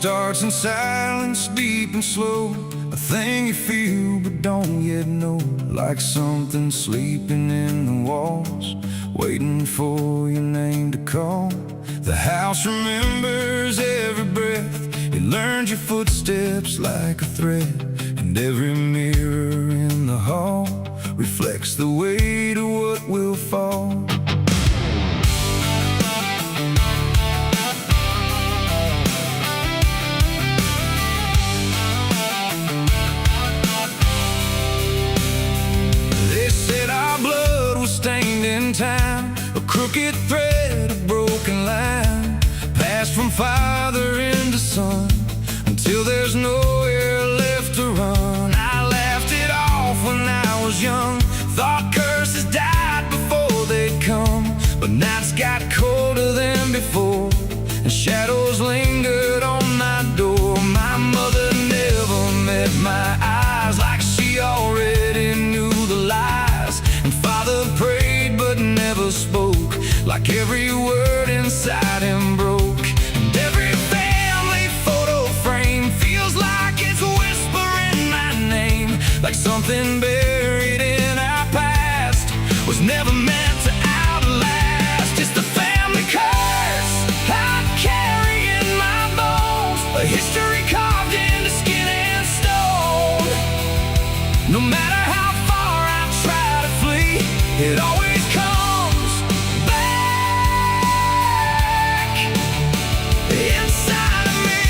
starts in silence, deep and slow. A thing you feel but don't yet know. Like something sleeping in the walls, waiting for your name to call. The house remembers every breath. It learns your footsteps like a thread. And every mirror in the hall reflects the weight of what will fall. Stained in time, a crooked thread, a broken line, passed from father into son, until there's nowhere left to run. I laughed it off when I was young, thought curses died before they'd come. But nights got colder than before, and shadows lingered on my door. My mother never met my eyes, like she already knew the lies. And father prayed but never spoke, like every word inside him broke. And every family photo frame feels like it's whispering my name, like something buried in our past was never meant to outlast. It's the family curse I carry in my bones, a history carved into skin and stone. No matter how far I try to flee, it always comes back inside of me.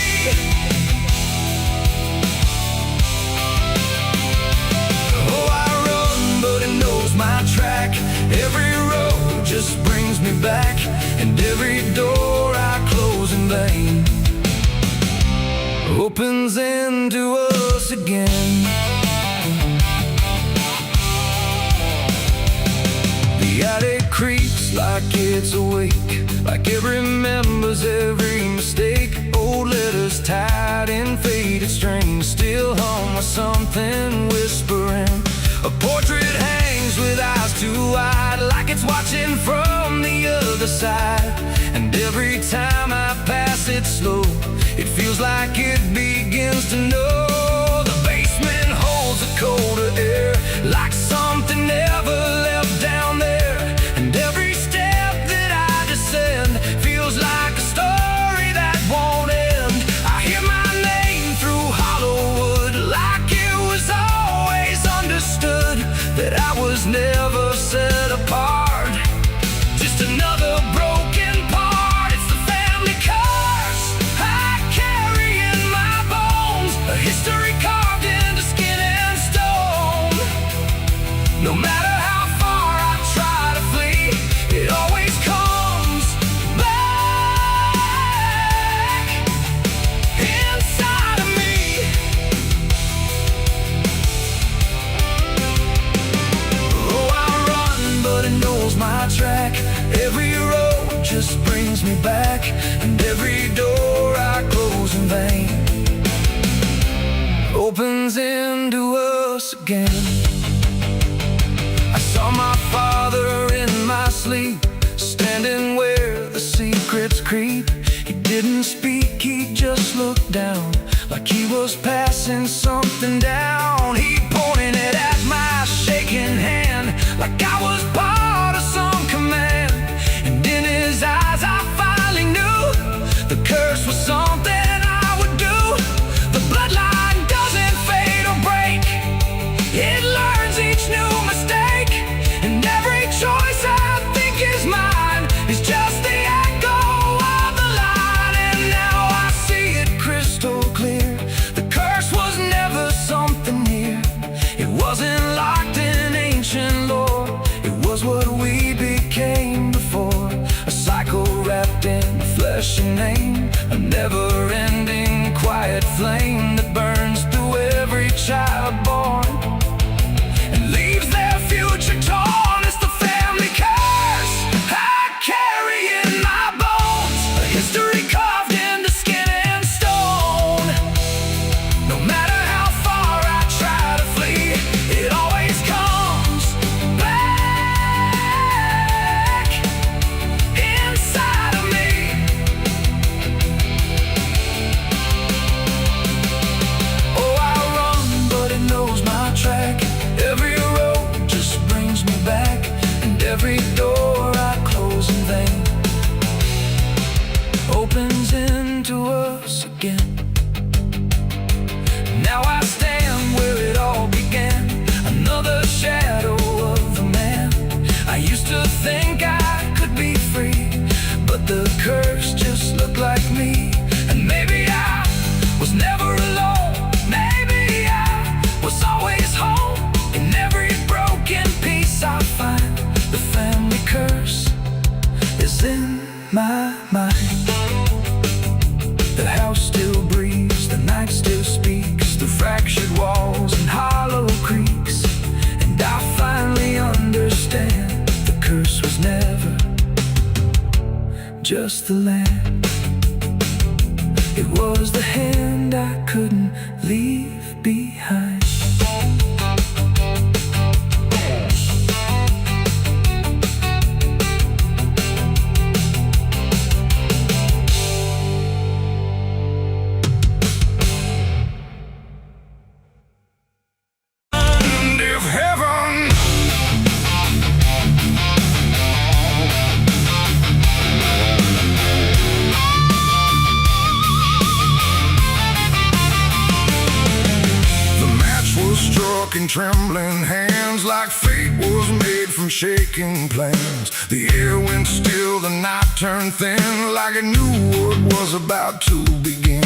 Oh, I run, but it knows my track. Every road just brings me back, and every door I close in vain opens into us again. The attic creaks like it's awake, like it remembers every mistake. Old letters tied in faded strings still hum with something whispering. A portrait hangs with eyes too wide, like it's watching from the other side. And every time I pass it slow, it feels like it begins to know. The basement holds a colder air, like something never left down there. And every step that I descend feels like a story that won't end. I hear my name through Hollywood, like it was always understood that I was never set apart, just another broken part. It's the family curse I carry in my bones, a history carved into skin and stone. No matter how far I try to flee, it always comes back inside of me. Oh, I run, but it knows my track. Every road just brings me back, and every door I close in vain opens into us again. I saw my father in my sleep, standing where the secrets creep. He didn't speak, he just looked down, like he was passing something down. He pointed it at my shaking hand, like I was part of some command. And in his eyes I finally knew the curse was something I would do. The bloodline doesn't fade or break, it learns each new mistake. And every choice I think is mine is just the echo of the line. And now I see it crystal clear, the curse was never something near. It wasn't locked in ancient lore, it was what we became before. A cycle wrapped in flesh and name, a never-ending quiet flame that burns through every child born and leaves their future torn. It's the family curse I carry in my bones, a history carved into skin and stone. No matter how far I try to flee, it always comes back inside of me. the land. It was the hand I couldn't leave behind. In trembling hands, like fate was made from shaking plans. The air went still, the night turned thin, like it knew what was about to begin.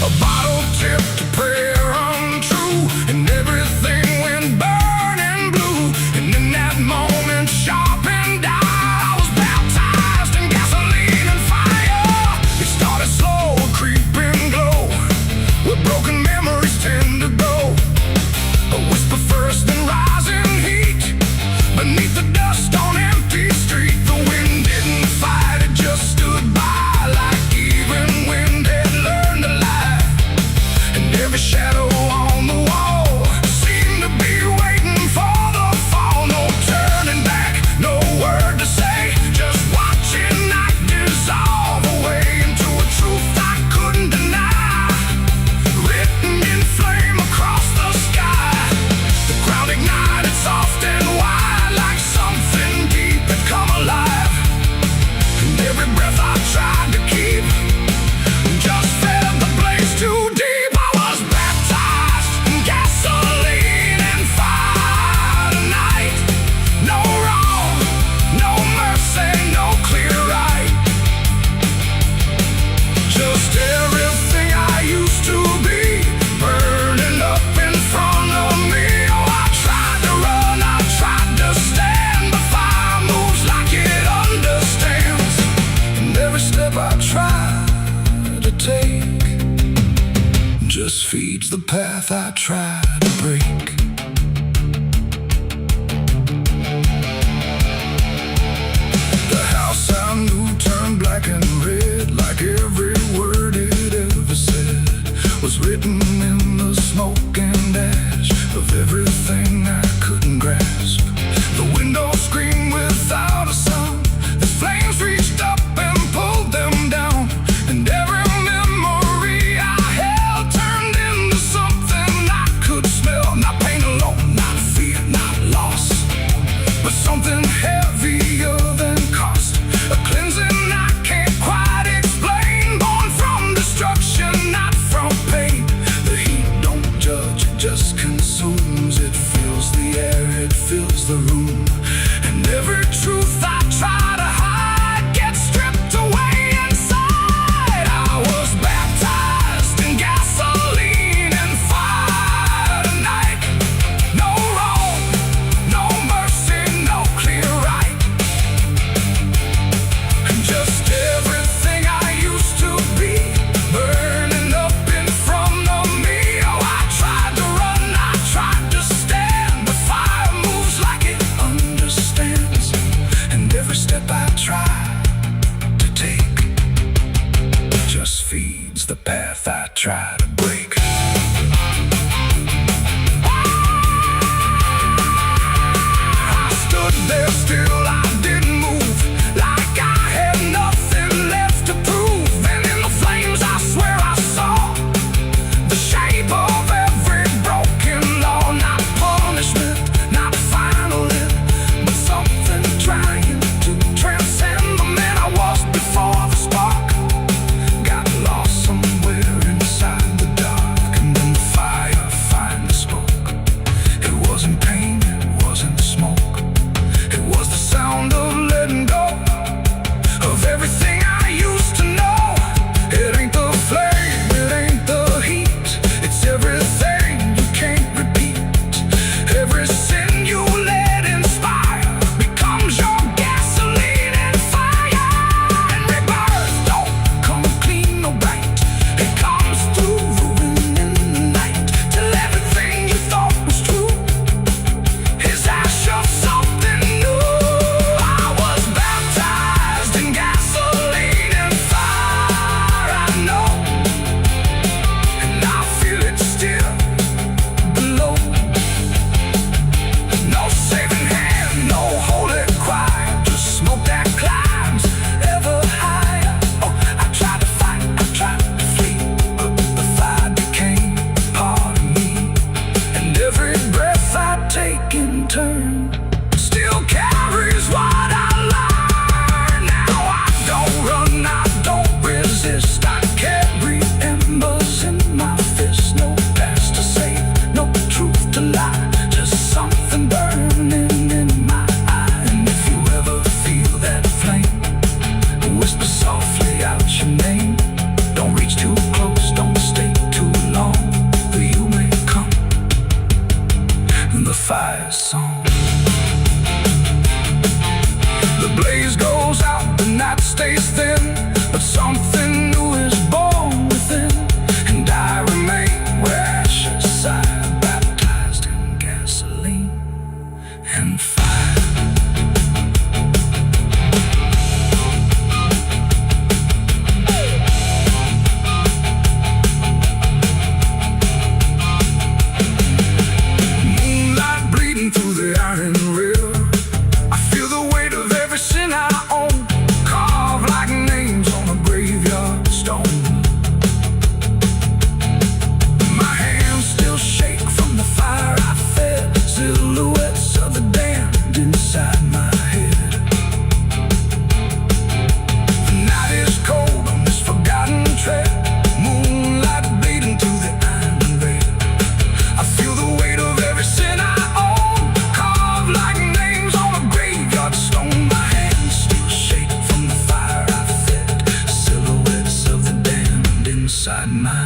A bottle tipped, a prayer untrue, and everything went burning blue. And in that moment, sharp and dire, I was baptized in gasoline and fire. It started slow, a creeping glow, where broken memories tend to go. A whisper first, then rising heat beneath the dust on empty street. The wind didn't fight, it just stood by, like even wind had learned to lie. And every shadow on the wall seemed to be waiting for the fall. No turning back, no word to say, just watching night dissolve away into a truth I couldn't deny, written in flame across the sky. Ground ignited soft and wide, like something deep had come alive. And every breath I tried to keep just fed the blaze too deep. I was baptized in gasoline and fire tonight. No wrong, no mercy, no clear right. Just everything I used to be burning up in front of me. I try to take just feeds the path I try to break. The house I knew turned black and red, like every word it ever said was written in the smoke and ash of everything I couldn't grasp. The window screamed without a sound, the flames reached up and pulled them down, and every memory I held turned into something I could smell. Not pain alone, not fear, not loss, but something heavier than cost. A cleansing I can't quite explain, born from destruction, not from pain. The heat don't judge, it just consumes. It fills the air, it fills the room, and every truth I try to hide gets stripped away inside. I was baptized in gasoline and fire tonight. No wrong, no mercy, no clear right. And just everything I used to be burning up in front of me. Oh, I tried to run, I tried to stand, but fire moves like it understands. And every step I try to take just feeds the path I try to break. I stood there still, I didn't move, like I had nothing left to prove. And in the flames I swear I saw the shape of every broken law. Not punishment, not final end, but something trying to transcend the man I was before the spark got lost somewhere inside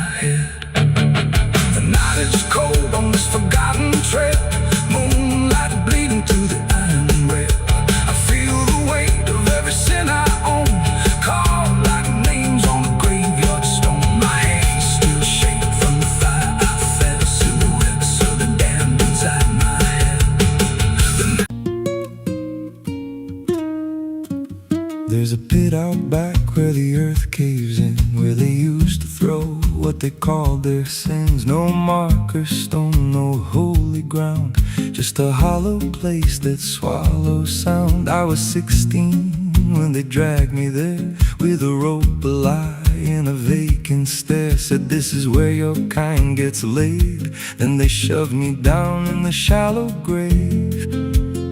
head. The night is cold on this forgotten trail, moonlight bleeding through the iron rail. I feel the weight of every sin I own, carved like names on a graveyard stone. My hands still shake from the fire I felt, silhouettes of the damned inside my head. There's a pit out back where the earth caves in, where they used to throw what they called their sins. No marker stone, no holy ground, just a hollow place that swallows sound. I was 16 when they dragged me there, with a rope, a lie, and a vacant stare. Said this is where your kind gets laid. Then they shoved me down in the shallow grave,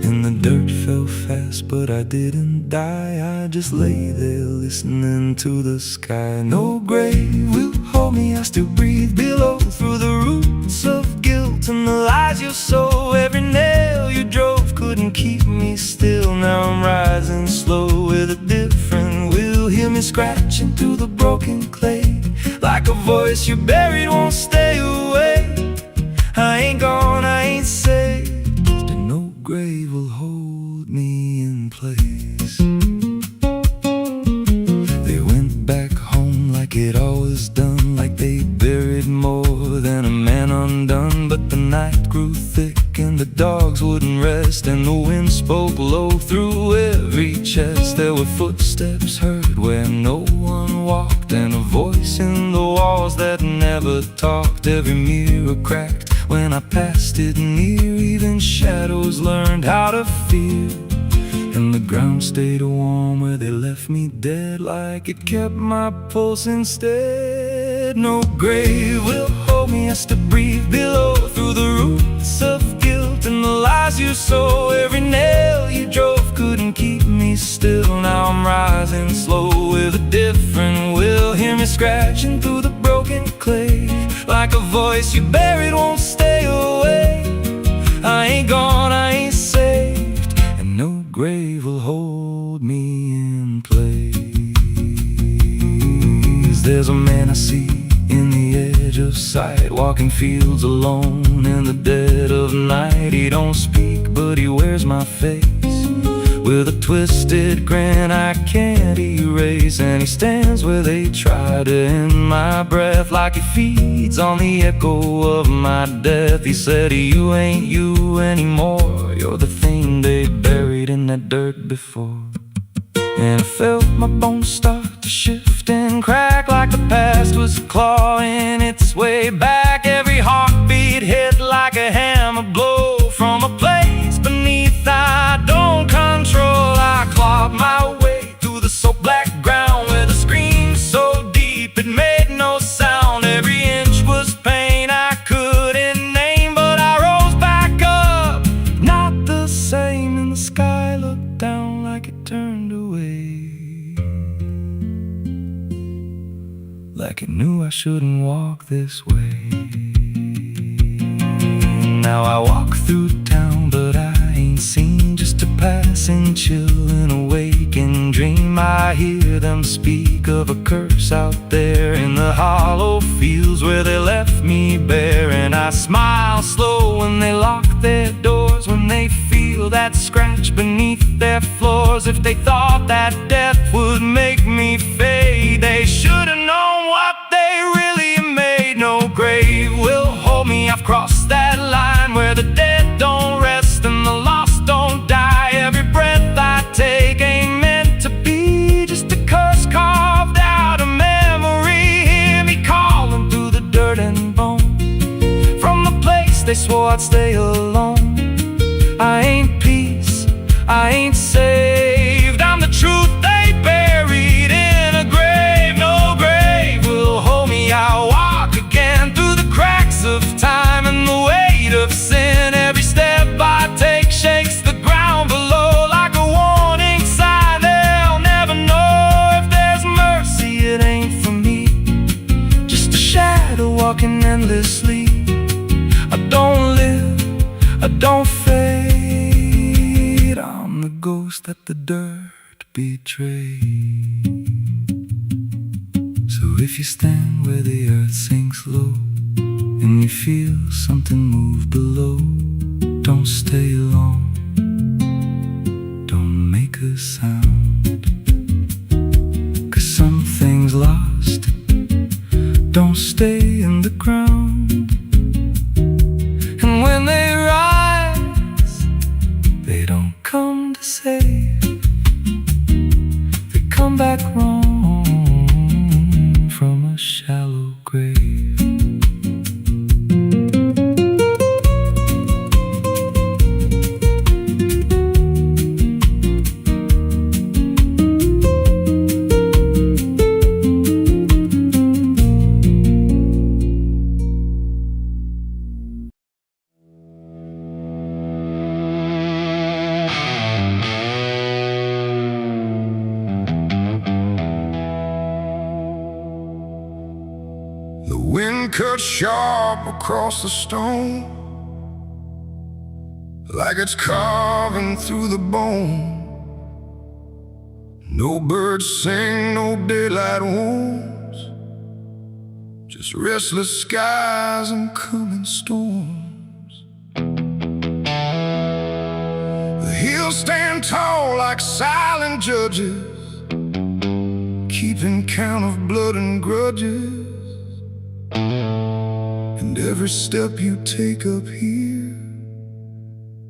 and the dirt fell fast, but I didn't die. I just lay there listening to the sky. No grave will hold me, I still breathe below, through the roots of guilt and the lies you sow. Every nail you drove couldn't keep me still. Now I'm rising slow with a different will. Hear me scratching through the broken clay, like a voice you buried won't stay away. I ain't gone, I ain't saved, and no grave will hold me in place. They went back home like it always done, like they buried more than a man undone. But the night grew thick and the dogs wouldn't rest, and the wind spoke low through every chest. There were footsteps heard where no one walked, and a voice in the walls that never talked. Every mirror cracked when I passed it near, even shadows learned how to fear. And the ground stayed warm where they left me dead, like it kept my pulse instead. No grave will hold me, I still breathe below, through the roots of guilt and the lies you sow. Every nail you drove couldn't keep me still. Now I'm rising slow with a different will. Hear me scratching through the broken clay, like a voice you buried won't stay away. I ain't gone, I ain't saved, and no grave will hold me in place. There's a man I see in the edge of sight, walking fields alone in the dead of night. He don't speak, but he wears my face with a twisted grin I can't erase. And he stands where they try to end my breath, like he feeds on the echo of my death. He said, you ain't you anymore, you're the thing they buried in that dirt before. And I felt my bones start to shift and crack, like the past was clawing its way back. Every heartbeat hit like a hammer blow from a place beneath I don't control. I clawed my way through the soap black ground, with a scream so deep it made no sound. Every inch was pain I couldn't name, but I rose back up, not the same. And the sky looked down like it turned away, like it knew I shouldn't walk this way. Now I walk through town, but I ain't seen, just a passing chill and a waking dream. I hear them speak of a curse out there in the hollow fields where they left me bare. And I smile slow when they lock their doors, when they feel that scratch beneath their floors. If they thought that death would make me fade, they should've known what they really made. No grave will hold me, I've crossed that line where the dead don't rest and the lost don't die. Every breath I take ain't meant to be, just a curse carved out of memory. Hear me calling through the dirt and bone, from the place they swore I'd stay alone. I ain't peace, I ain't saved, I'm the truth they buried in a grave. No grave will hold me, I'll walk again through the cracks of time and the weight of sin. Every step I take shakes the ground below, like a warning sign. They'll never know if there's mercy, it ain't for me, just a shadow walking endlessly. I don't live, I don't fade, I'm the ghost that the dirt betrayed. So if you stand where the earth sinks low and you feel something move below, don't stay long, don't make a sound, 'cause something's lost. Don't stay in the ground. And when they rise, they don't come to save, they come back wrong from a shallow grave. The wind cuts sharp across the stone, like it's carving through the bone. No birds sing, no daylight wounds, just restless skies and coming storms. The hills stand tall like silent judges, keeping count of blood and grudges. And every step you take up here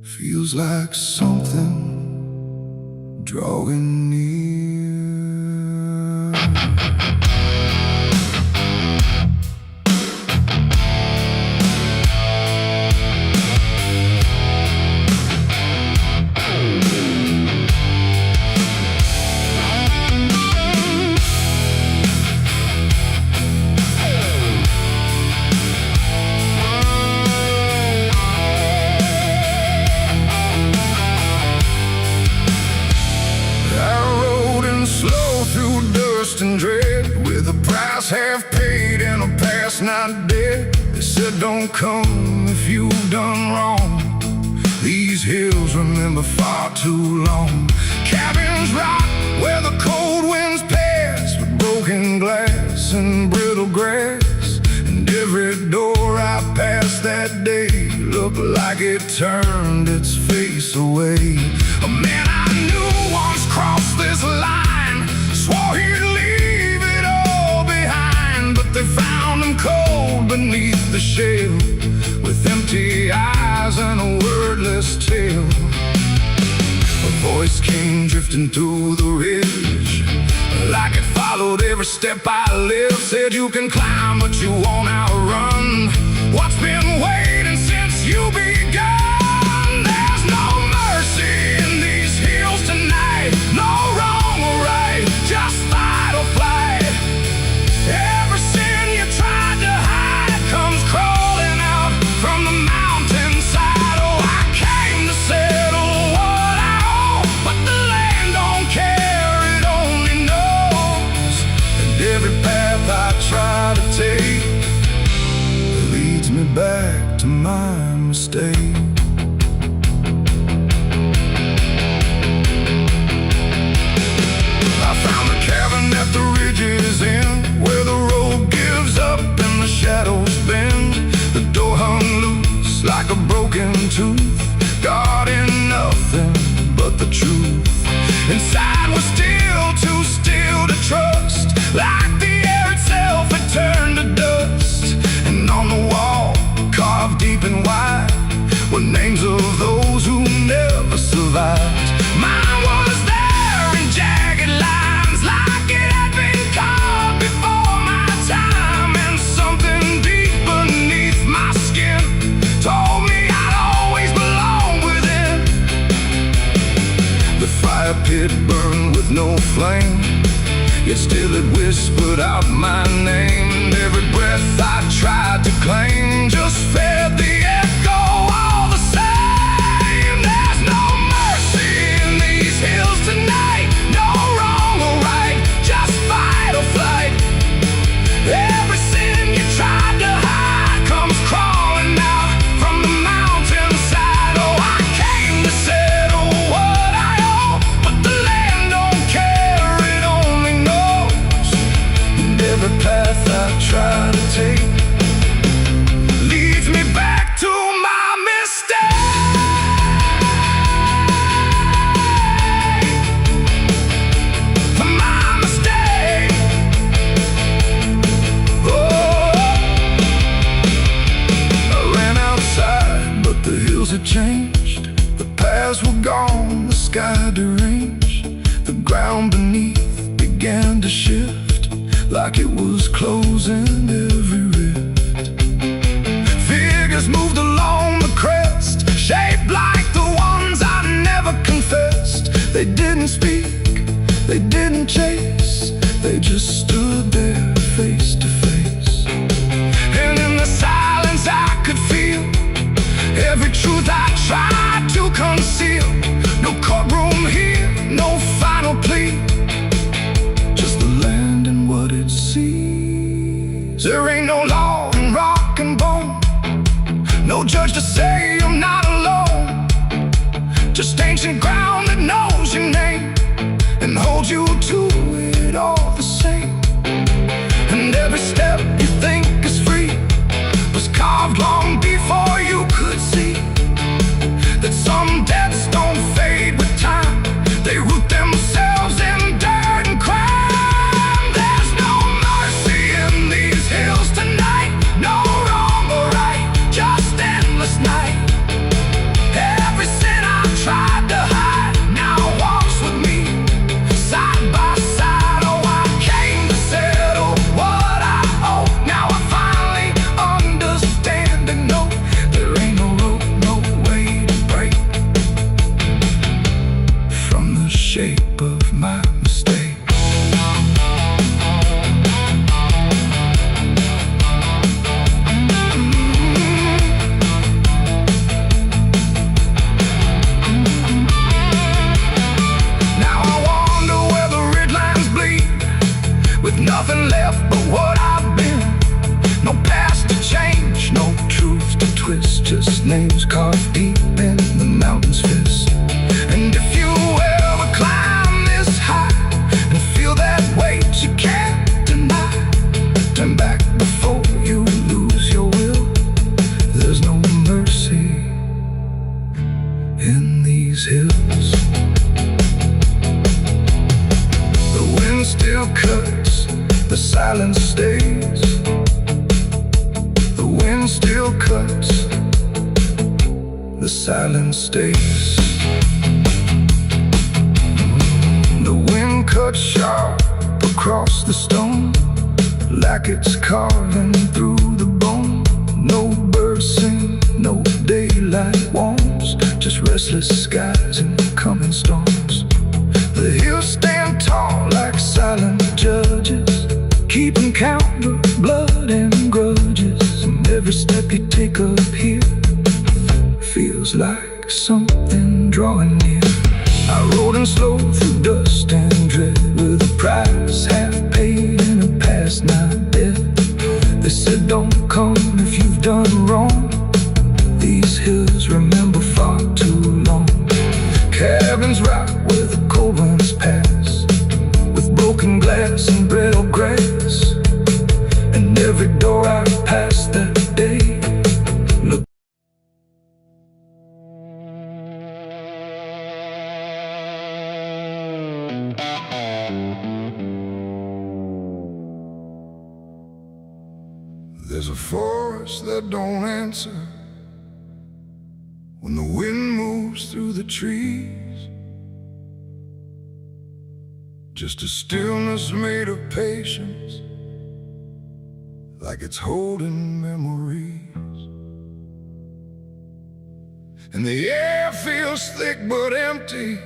feels like something drawing near. And dread, with a price half paid and a past not dead. They said don't come if you've done wrong. These hills remember far too long. Cabins rock where the cold winds pass, with broken glass and brittle grass. And every door I passed that day looked like it turned its face away. A man I knew once crossed this line, swore he'd leave it all behind, but they found him cold beneath the shell, with empty eyes and a wordless tale. A voice came drifting through the ridge, like it followed every step I lived. Said you can climb but you won't outrun what's been waiting since you begun. There's no mercy in these hills tonight, no wrong or right, just fight or flight. Every sin you tried to hide comes crawling out from the mountainside. Oh, I came to settle what I owe, but the land don't care, it only knows. And every path I try to take leads me back to my mistake. I found a cabin at the ridge's end, where the road gives up and the shadows bend. The door hung loose like a broken tooth, guarding nothing but the truth. Inside was still too still to trust, like the air itself had turned to dust. And on the wall, carved deep and wide, were names of those who never survived. Mine was there in jagged lines, like it had been carved before my time. And something deep beneath my skin told me I'd always belong within. The fire pit burned with no flame, yet still it whispered out my name. And every breath I tried to claim just fed the echo all the same. There's no mercy in these hills tonight, no wrong or right, just fight or flight. Every sin you tried to hide comes crawling out from the mountainside. Oh, I came to settle what I owe, but the land don't care, it only knows. And every path sky deranged. The ground beneath began to shift, like it was closing every rift. Figures moved along the crest, shaped like the ones I never confessed. They didn't speak, they didn't chase, they just stood there face to face. And in the silence I could feel every truth I tried to conceal. No courtroom here, no final plea, just the land and what it sees. There ain't no law in rock and bone, no judge to say I'm not alone. Just ancient ground that knows your name and holds you to it all the same. And every step you think is free was carved long before you could see that some debts don't fade with time, they root themselves in dirt and crime. There's no mercy in these hills tonight, no wrong or right, just endless night. Every sin I tried to hide now walks with me, side by side. Oh, I came to settle what I owe. Now I finally understand and know there ain't no rope, no way to break from the shape of my mistake. Now I wonder where the red lines bleed, with nothing left but what I've been. No past to change, no truth to twist, just names carved deep in the mountain's fist. And if you ever climb this high and feel that weight you can't deny, turn back before you lose your will. There's no mercy in these hills. The wind still cuts, the silence stays. The wind still cuts, the silence stays. The wind cuts sharp across the stone, like it's carving through the bone. No birds sing, no daylight warms, just restless skies and coming storms. The hills stand tall like silent judges, keeping count of blood and grudges. And every step you take up here feels like something drawing near. I rode in slow through dust and dread, with a price half paid and a past not dead. They said don't come if you've done wrong, these hills remember far too long. Cabins rock where the cold winds pass, with broken glass and brittle grass. And every door I passed that day looked. There's a forest that don't answer when the wind moves through the trees, just a stillness made of patience, like it's holding memories. And the air feels thick but empty,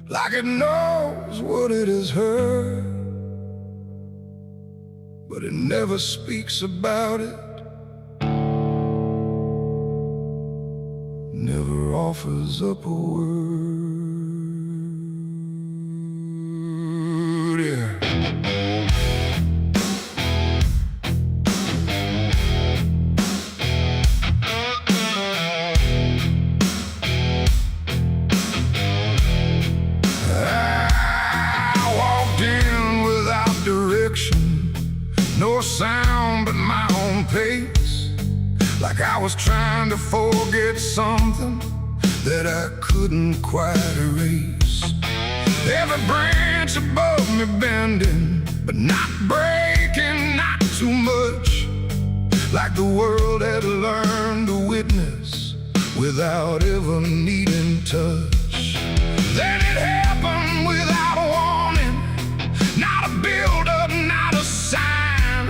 like it knows what it has heard, but it never speaks about it, never offers up a word. Yeah. I walked in without direction, no sound but my own pace, like I was trying to forget something that I couldn't quite erase. Every branch above me bending, but not breaking, not too much, like the world had learned to witness without ever needing touch. Then it happened without a warning. Not a build-up, not a sign.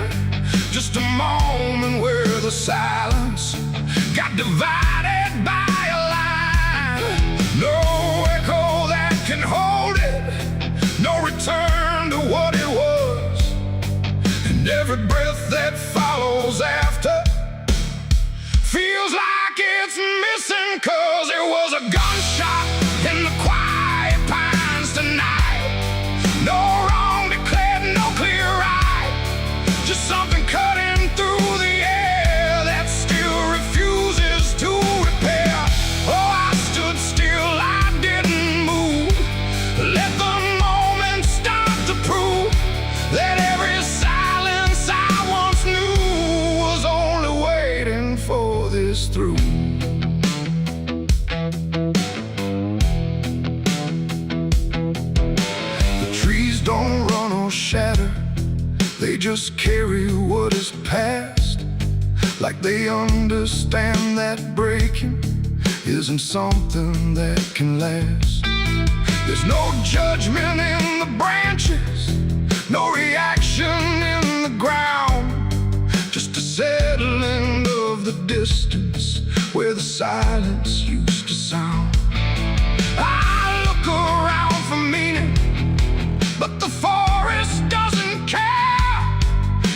Just a moment where the silence got divided by a line. No echo that can hold it, no return to what it was. And every breath that follows after feels like it's missing, 'cause there was a gunshot in the quiet pines tonight. No wrong declared, no clear right, just something cutting through the air that still refuses to repair. Oh, I stood still, I didn't move. Let the moment start to prove that every silence I once knew was only waiting for this through. The trees don't run or shatter, they just carry what is past, like they understand that breaking isn't something that can last. There's no judgment in the branches, no reaction in the ground, just a settling of the distance where the silence used to sound. I look around for meaning, but the forest doesn't care.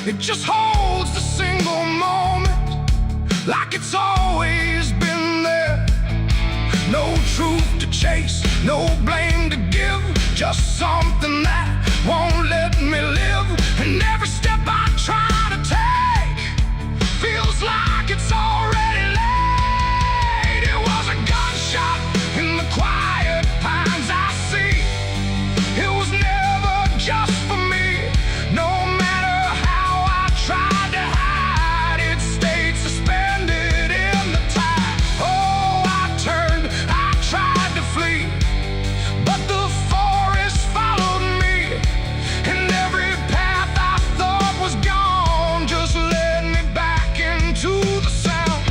It just holds the single moment like it's always been there. No truth to chase, no blame to give, just something that won't let me live. And every step I try to take feels like it's already late. It was a gunshot in the quiet pines I see. It was never just for me. No matter how I tried to hide, it stayed suspended in the tide. Oh, I turned, I tried to flee, but the forest followed me. And every path I thought was gone just led me back into the sound.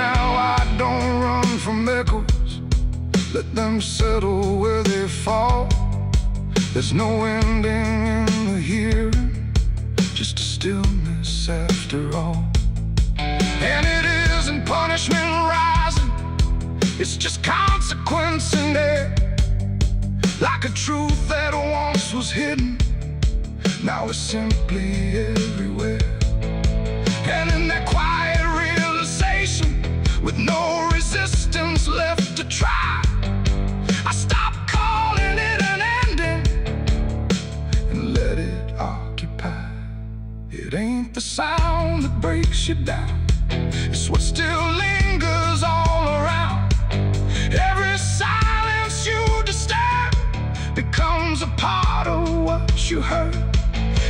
Now I don't run from echoes, let them settle where they fall. There's no ending in the hearing, just a stillness after all. And it isn't punishment rising, it's just consequence in there. Like a truth that once was hidden, now it's simply everywhere. And in that quiet realization, with no resistance left to try, I stopped calling it an ending and let it occupy. It ain't the sound that breaks you down, it's what still lingers all around. Every silence you disturb becomes a part of what you heard.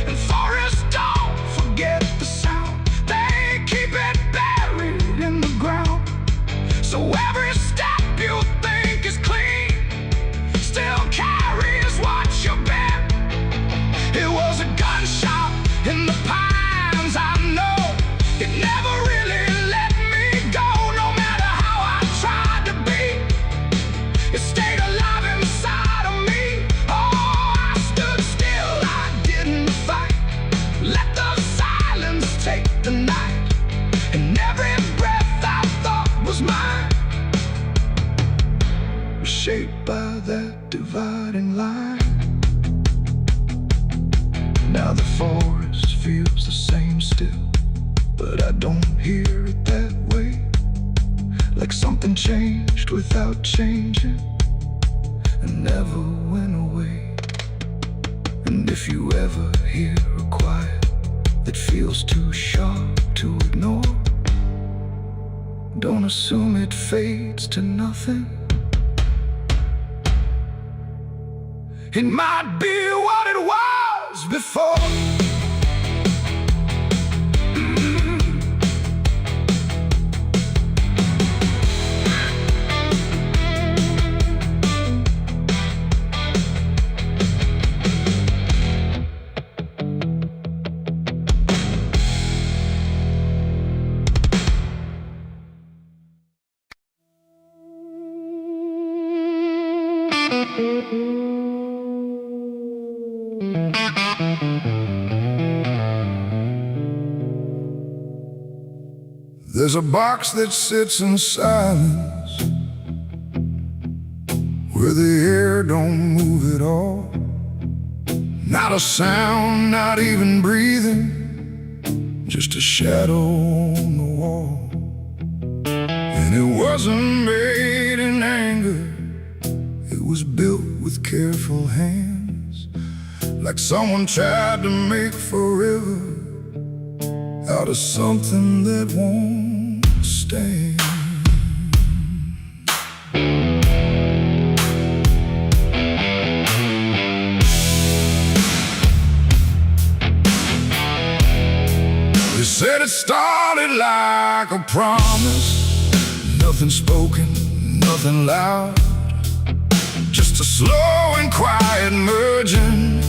And forests don't forget the sound, they keep it buried in the ground. So every step you think is clean still carries what you bear. It was a gunshot in the pines, I know. It never really let me go. No matter how I tried to be, it stayed alive inside of me. Oh, I stood still, I didn't fight. Let the silence take the night. And every breath I thought was mine was shaped by that dividing line. Now the forest feels the same still, but I don't hear it that way. Like something changed without changing and never went away. And if you ever hear a quiet that feels too sharp to ignore, don't assume it fades to nothing. It might be what it was before. There's a box that sits in silence, where the air don't move at all. Not a sound, not even breathing, just a shadow on the wall. And it wasn't made in anger, it was built with careful hands, like someone tried to make forever out of something that won't stand. They said it started like a promise, nothing spoken, nothing loud, just a slow and quiet merging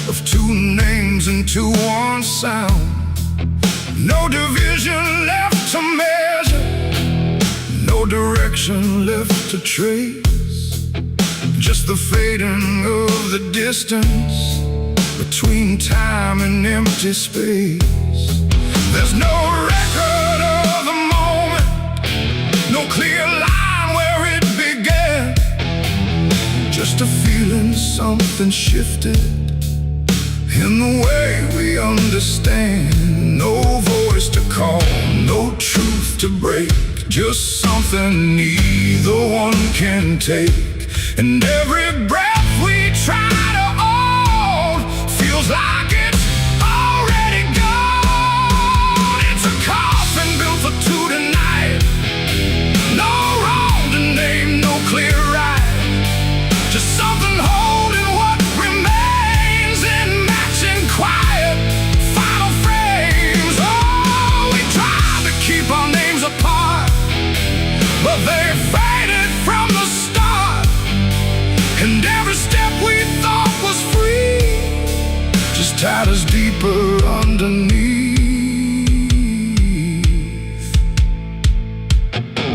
of two names into one sound. No division left to measure, no direction left to trace, just the fading of the distance between time and empty space. There's no record of the moment, no clear line where it began, just a feeling something shifted in the way we understand. No voice to call, no truth to break, just something neither one can take. And every breath we try to hold feels like it's already gone. It's a coffin built for two tonight, no wrong to name, no clear right, just something holding what remains in matching quiet final frames. Oh, we tried to keep our names apart, but they faded from the start. And every step we thought was free just tied us deeper underneath.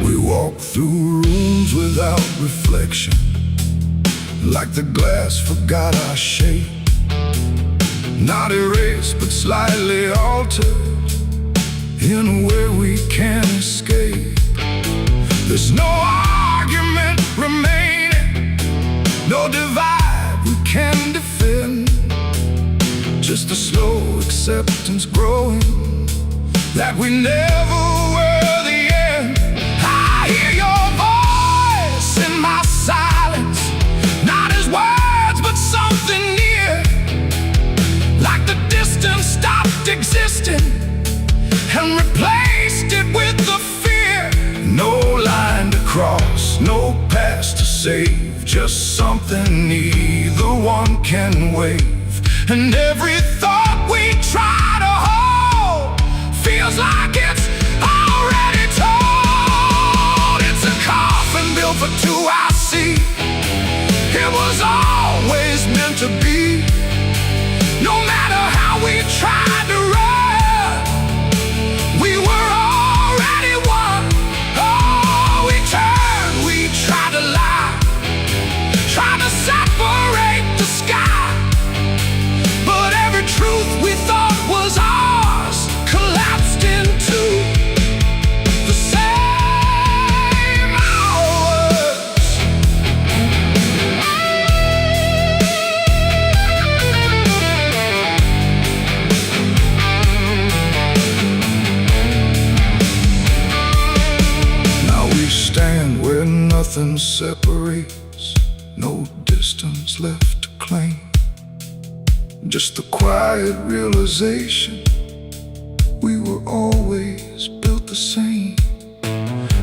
We walk through rooms without reflection, like the glass forgot our shape, not erased but slightly altered in a way we can't escape. There's no argument remaining, no divide we can defend, just a slow acceptance growing that we never were the end. I hear your voice in my silence, not as words but something near, like the distance stopped existing and replaced it with the fear. No line to cross, no past to save, just something neither one can wave. And every thought we try to hold feels like it's already told. It's a coffin built for two, I see. It was always meant to be. No matter how we tried to run, we were already one. Oh, we turned, we tried to lie, tried to separate the sky, but every truth we thought was ours collapsed into the same hours. Now we stand where nothing separates, no distance left to claim, just the quiet realization we were always built the same.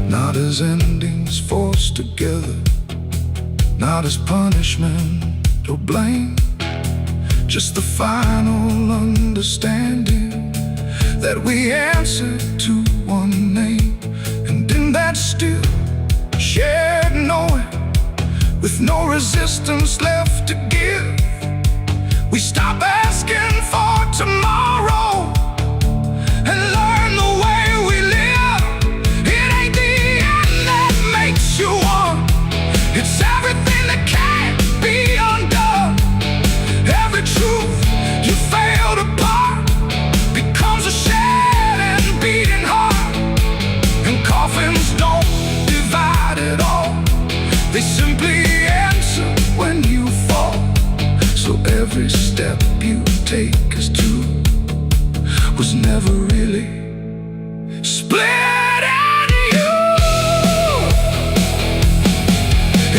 Not as endings forced together, not as punishment or blame, just the final understanding that we answered to one name. And in that still shared knowing, with no resistance left to give, we stop asking for tomorrow and learn the way we live. It ain't the end that makes you one, it's everything that can't be undone. Every truth you failed apart becomes a shared and beating heart. take as two was never really split into you.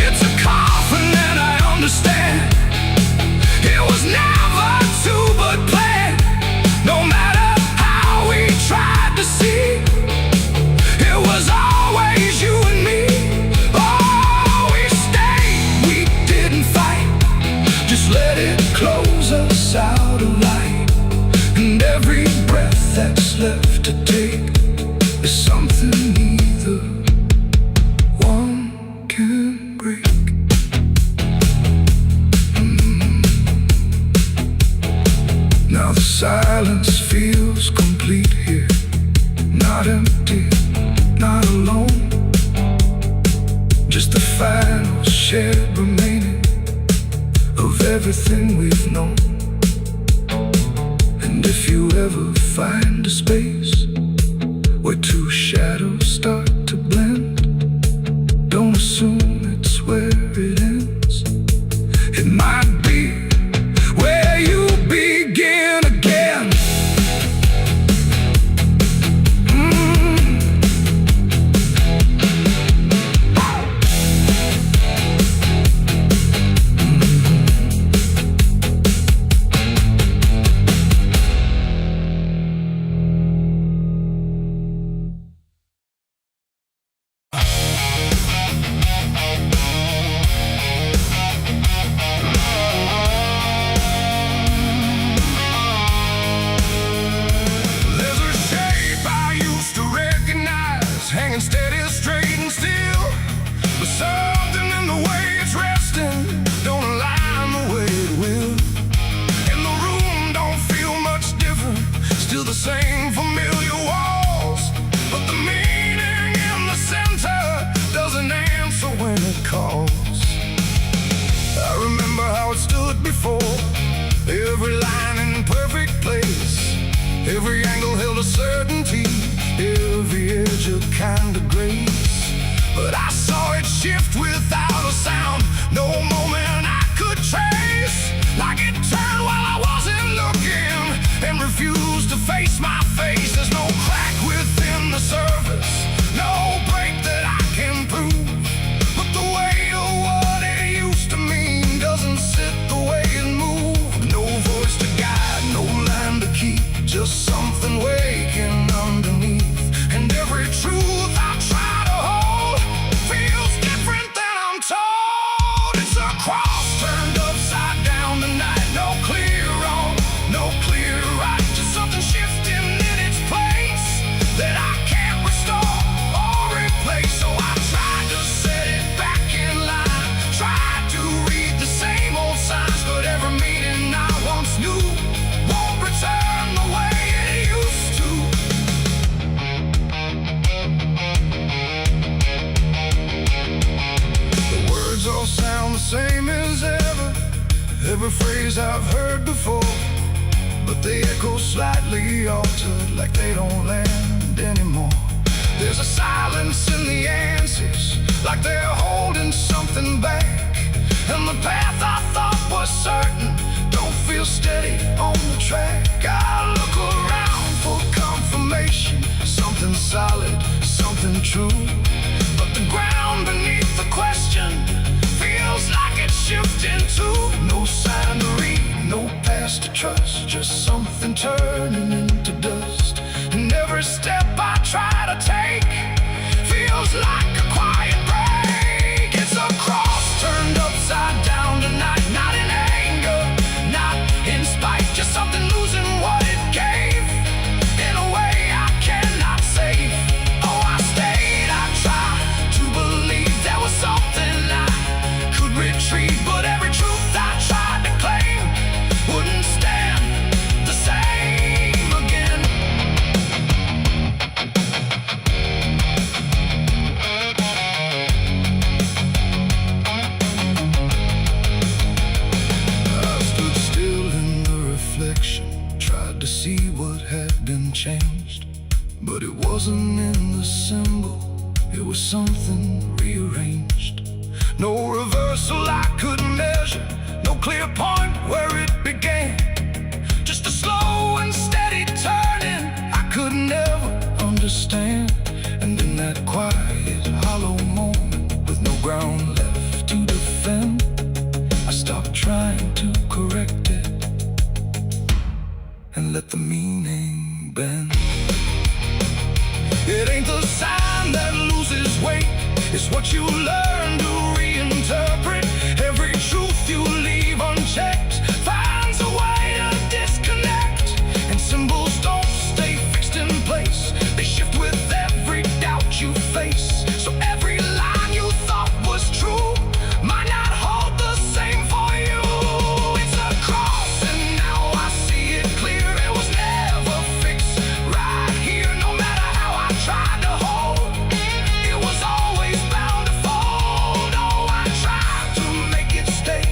It's a coffin and I understand it was never two but planned. No matter how we tried to see, it was always you and me. Oh, we stayed, we didn't fight, just let it close us out of light. And every breath that's left to take is something neither one can break. Now the silence feels complete here, not empty, not alone, just the final shared remaining of everything we've known. And if you ever find a space where two shadows start to blend, don't assume it's where it ends. It might be where you begin again. Hanging steady, straight and still, but something in the way it's resting don't align the way it will. And the room don't feel much different, still the same familiar walls, but the meaning in the center doesn't answer when it calls. I remember how it stood before, every line in perfect place, every angle held a certainty, every edge a kind of grace. But I saw it shift without a sound, no moment I could trace. Like it turned while I wasn't looking and refused to face my face. There's no crack within the surface, no break that I can prove, but the weight of what it used to mean doesn't sit the way it moved. No voice to guide, no line to keep, just something waking underneath. And every truth I try to hold feels different than I'm told. It's a cross turned upside down tonight. No clear wrong, no clear right, just something shifting in its place that I can't restore or replace. So I tried to set it back in line, tried to read the same old signs, but every meaning I once knew won't return the way it used to. All sound the same as ever, every phrase I've heard before, but they echo slightly altered, like they don't land anymore. There's a silence in the answers, like they're holding something back. And the path I thought was certain don't feel steady on the track. I look around for confirmation, something solid, something true, but the ground beneath the question feels like it's shifting too. No sign to read, no past to trust, just something turning into dust. And every step I try to take feels like a quiet break. It's a cross turned upside down tonight, not in anger, not in spite, just something losing what it gave in a way I cannot save. Oh, I stayed, I tried to believe there was something I could retreat, but every truth I tried to claim wouldn't stand the same again. I stood still in the reflection, tried to see what had been changed, but it wasn't in the symbol, it was something rearranged. No reversal I could measure, no clear point where it began, and let the meaning bend. It ain't the sign that loses weight, it's what you learn to reinterpret. Every truth you leave unchecked finds a way to disconnect. And symbols don't stay fixed in place, they shift with every doubt you face. So every line you thought was true might not hold the same for you. It's a cross and now I see it clear. It was never fixed right here, no matter how I tried to hold. It was always bound to fold. Oh, I tried to make it stay,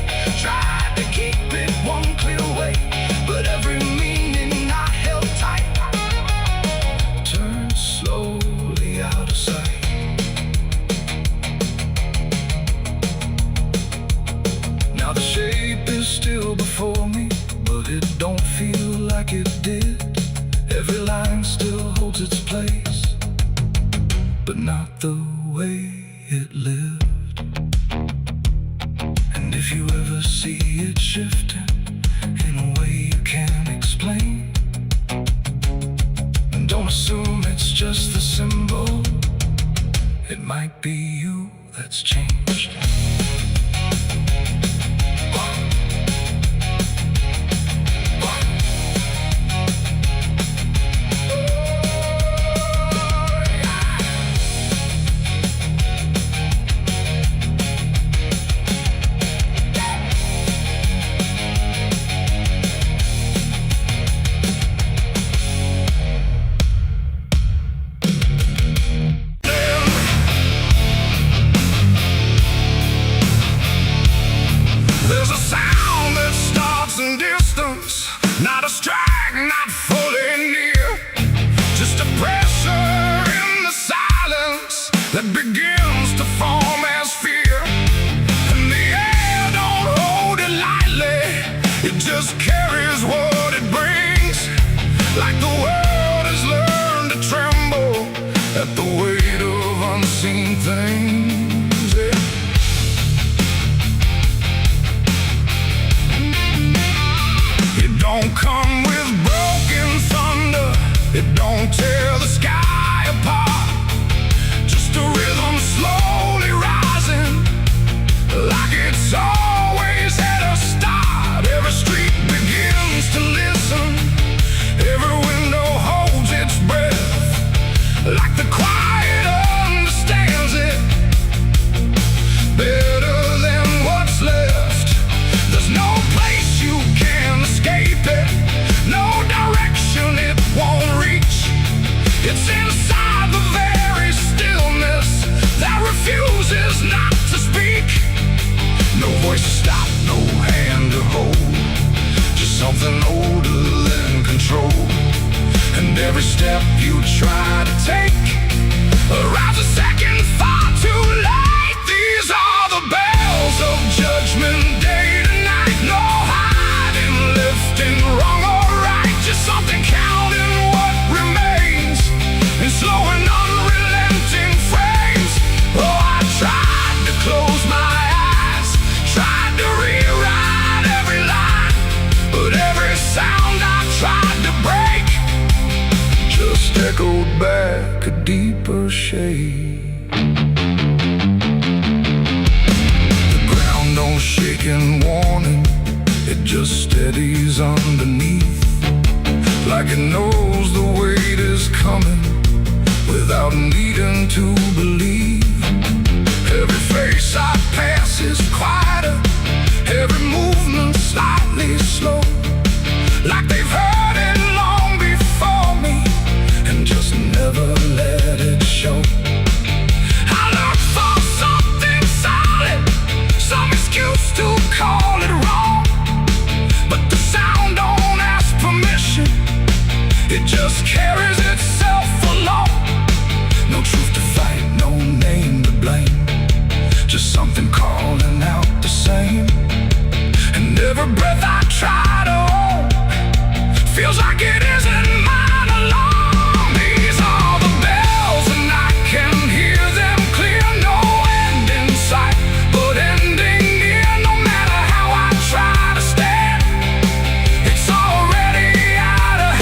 tried to keep it one clear way, but every meaning I held tight turned slowly out of sight. Now the shape is still before me, but it don't feel like it did. Every line still holds its place, but not the way it lived. And if you ever see it shifting in a way you can't explain, don't assume it's just the symbol. It might be you that's changed. There's a sound that starts in distance, not a strike, not fully near, just a pressure in the silence that begins to form as fear. And the air don't hold it lightly, it just carries what it brings. Like the world has learned to tremble at the weight of unseen things. Yeah. Don't come with broken thunder, it don't tear the sky apart. Just a rhythm slowly rising, like it's always at a start. Every street begins to listen, every window holds its breath, like the quiet understands it better than what's left. There's no place you can escape it, no direction it won't reach. It's inside the very stillness that refuses not to speak. No voice to stop, no hand to hold, just something older than control. And every step you try to take arrives a second far too late. These are the bells of judgment day to night. No hiding, lifting, wrong or right, just something counting what remains in slow and unrelenting frames. Oh, I tried to close my eyes, tried to rewrite every line, but every sound I tried to break just echoed back a deeper shade. The ground don't shake in warning, it just steadies underneath, like it knows the weight is coming without needing to believe. Every face I pass is quieter, every movement slightly slow, like they've heard it long before me and just never let it show. I look for something solid, some excuse to call it wrong, but the sound don't ask permission, it just carries itself along. No truth to fight, no name to blame, just something calling out the same. And every breath I try to hold feels like it isn't mine alone. These are the bells and I can hear them clear. No end in sight, but ending near. No matter how I try to stand, it's already out of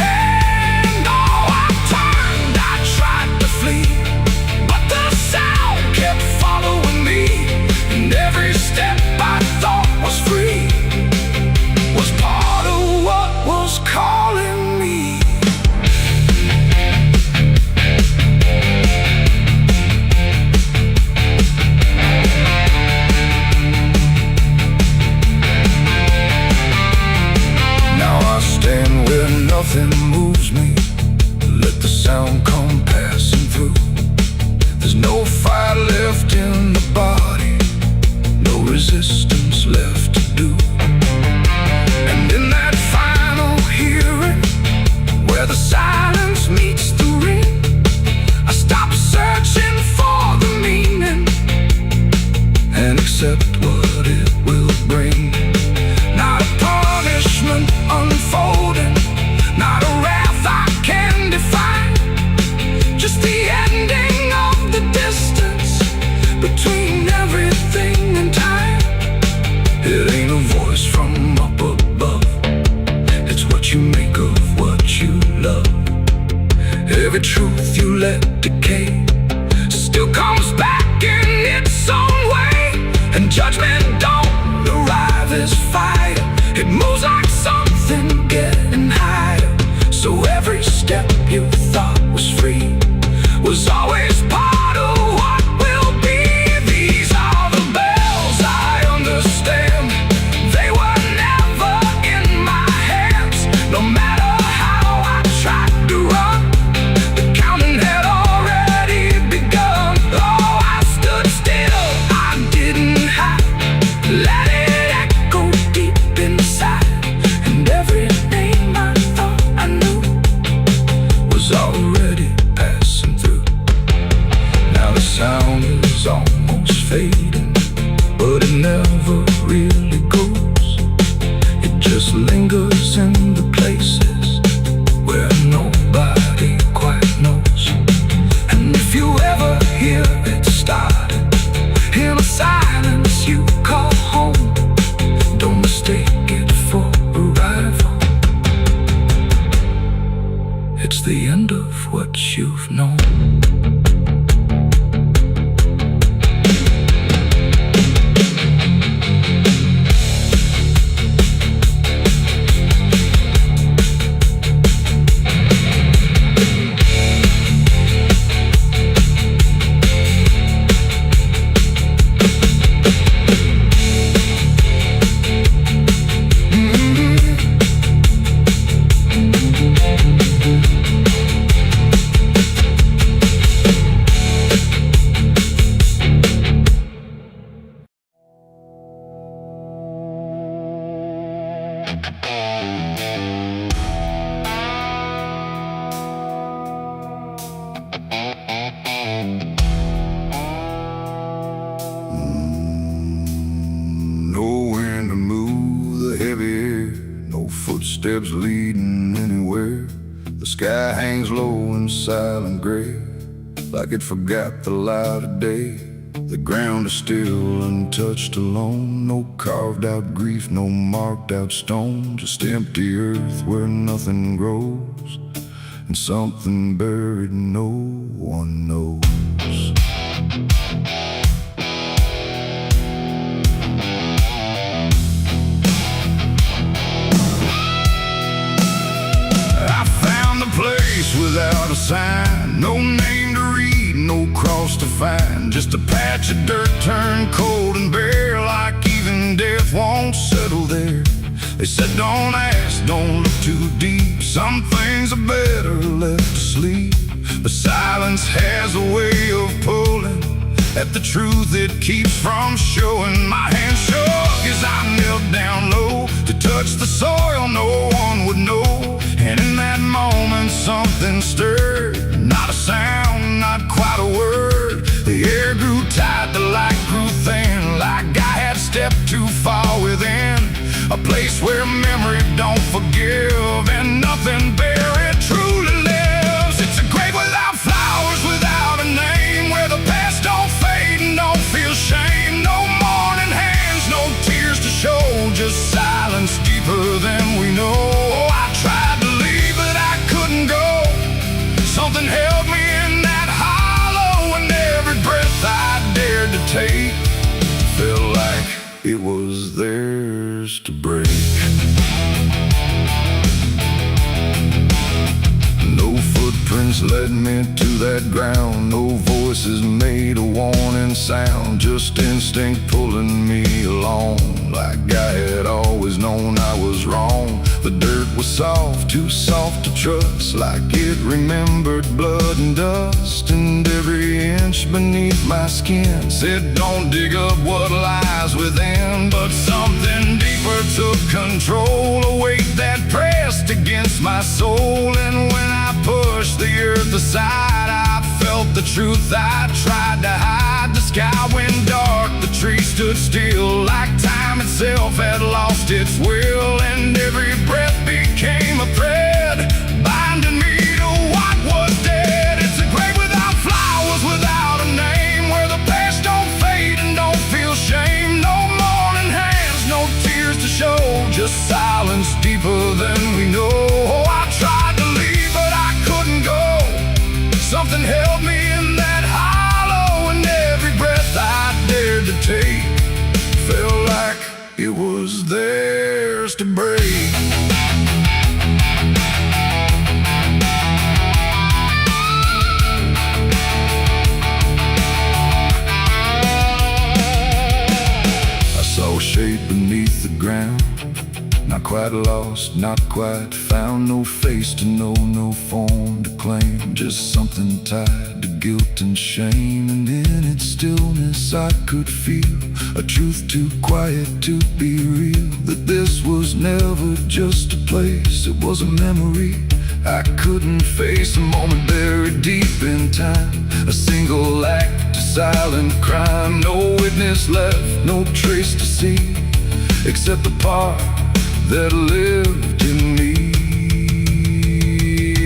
something moves me, let the sound come passing through. There's no fire left in the body, no resistance left to do. And in that final hearing, where the silence meets the ring, I stop searching for the meaning and accept what it will bring. Not a punishment unfolding, not a wrath I can define, just the ending of the distance between everything and time. It ain't a voice from up above, it's what you make of what you love. Every truth you let decay still comes back in its own way. And judgment don't arrive as fire, it moves like something getting higher. So every step you thought was free was always part of what will be. These are the bells I understand, they were never in my hands. No matter how I tried to run, the counting had already begun. Oh, I stood still, I didn't hide, let it echo deep inside. And every name I thought I knew was already passing through. Now the sound is almost fading, but it never really goes. It just lingers in the places where nobody quite knows. And if you ever hear it started in a silence you call home, don't mistake it for arrival. It's the end of what you've known. No wind to move the heavy air, no footsteps leading anywhere. The sky hangs low in silent gray, like it forgot the light of day. The ground is still untouched alone, no carved out grief, no marked out stone, just empty earth where nothing grows, and something buried no one knows. Place without a sign, no name to read, no cross to find, just a patch of dirt turned cold and bare, like even death won't settle there. They said don't ask, don't look too deep, some things are better left asleep. But silence has a way of pulling at the truth it keeps from showing. My hand shook as I knelt down low to touch the soil no one would know. And in that moment something stirred, not a sound, not quite a word. The air grew tight, the light grew thin, like I had stepped too far within a place where memory don't forgive and nothing buried truly lives. It's a grave without flowers, without a name, where the past don't fade and don't feel shame. No mourning hands, no tears to show, just silence deeper than we know. I tried to leave, but I couldn't go. Something held me in that hollow, and every breath I dared to take felt like it was theirs to break. just led me to that ground. No voices made a warning sound, just instinct pulling me along. Like I had always known I was wrong. The dirt was soft, too soft to trust, like it remembered blood and dust. And every inch beneath my skin said, don't dig up what lies within. But something deeper took control, a weight that pressed against my soul. And when I pushed the earth aside, I felt the truth I tried to hide. The sky went dark, the trees stood still, like time itself had lost its will. And every breath became a thread, binding me to what was dead. It's a grave without flowers, without a name, where the past don't fade and don't feel shame. No mourning hands, no tears to show, just silence deeper than we know. Oh, I tried to leave, but I couldn't go. Something held me in that hollow, and every breath I dared to take felt like it was theirs to break. I saw a shape beneath the ground, not quite lost, not quite found. No face to know, no form to claim, just something tied to guilt and shame. And in its stillness I could feel a truth too quiet to be real, that this was never just a place, it was a memory I couldn't face. A moment buried deep in time, a single act, a silent crime. No witness left, no trace to see, except the part that lived in me.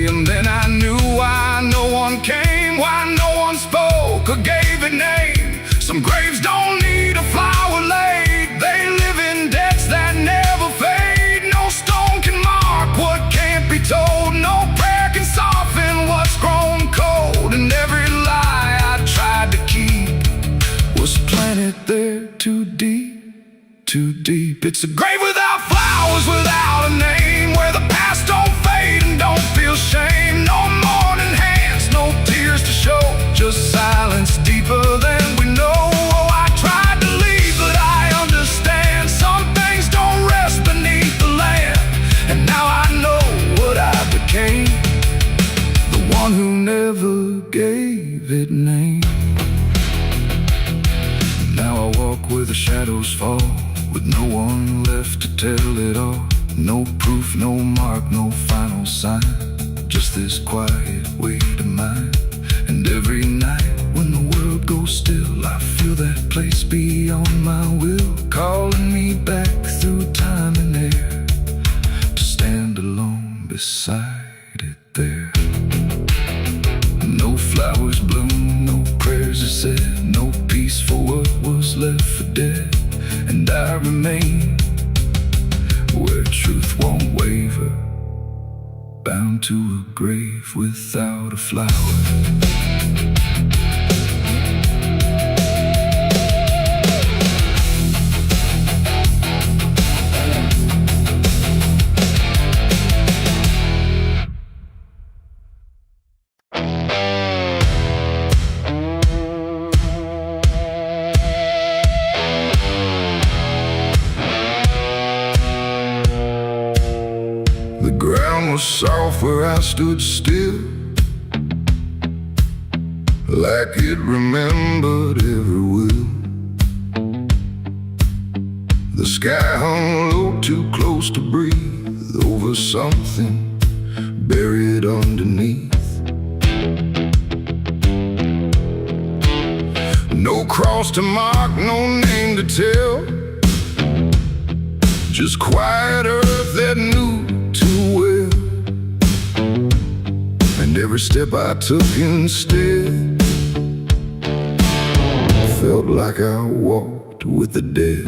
And then I knew why no one came, why no one spoke or gave it name. Some graves don't need a flower laid, they live in depths that never fade. No stone can mark what can't be told, no prayer can soften what's grown cold. And every lie I tried to keep was planted there too deep, too deep. It's a grave without flowers, without a name, where the past don't fade and don't feel shame. No mourning hands, no tears to show, just silence deeper than we know. Oh, I tried to leave, but I understand some things don't rest beneath the land. And now I know what I became, the one who never gave it name. Now I walk where the shadows fall, with no one left to tell it all. No proof, no mark, no final sign, just this quiet weight of mine. And every night when the world goes still, I feel that place beyond my will, calling me back through time and air, to stand alone beside it there. No flowers bloom, no prayers are said, no peace for what was left for dead. And I remain where truth won't waver, bound to a grave without a flower. The ground was soft where I stood still, like it remembered every will. The sky hung low, too close to breathe, over something buried underneath. No cross to mark, no name to tell, just quiet earth that knew too well. And every step I took instead felt like I walked with the dead.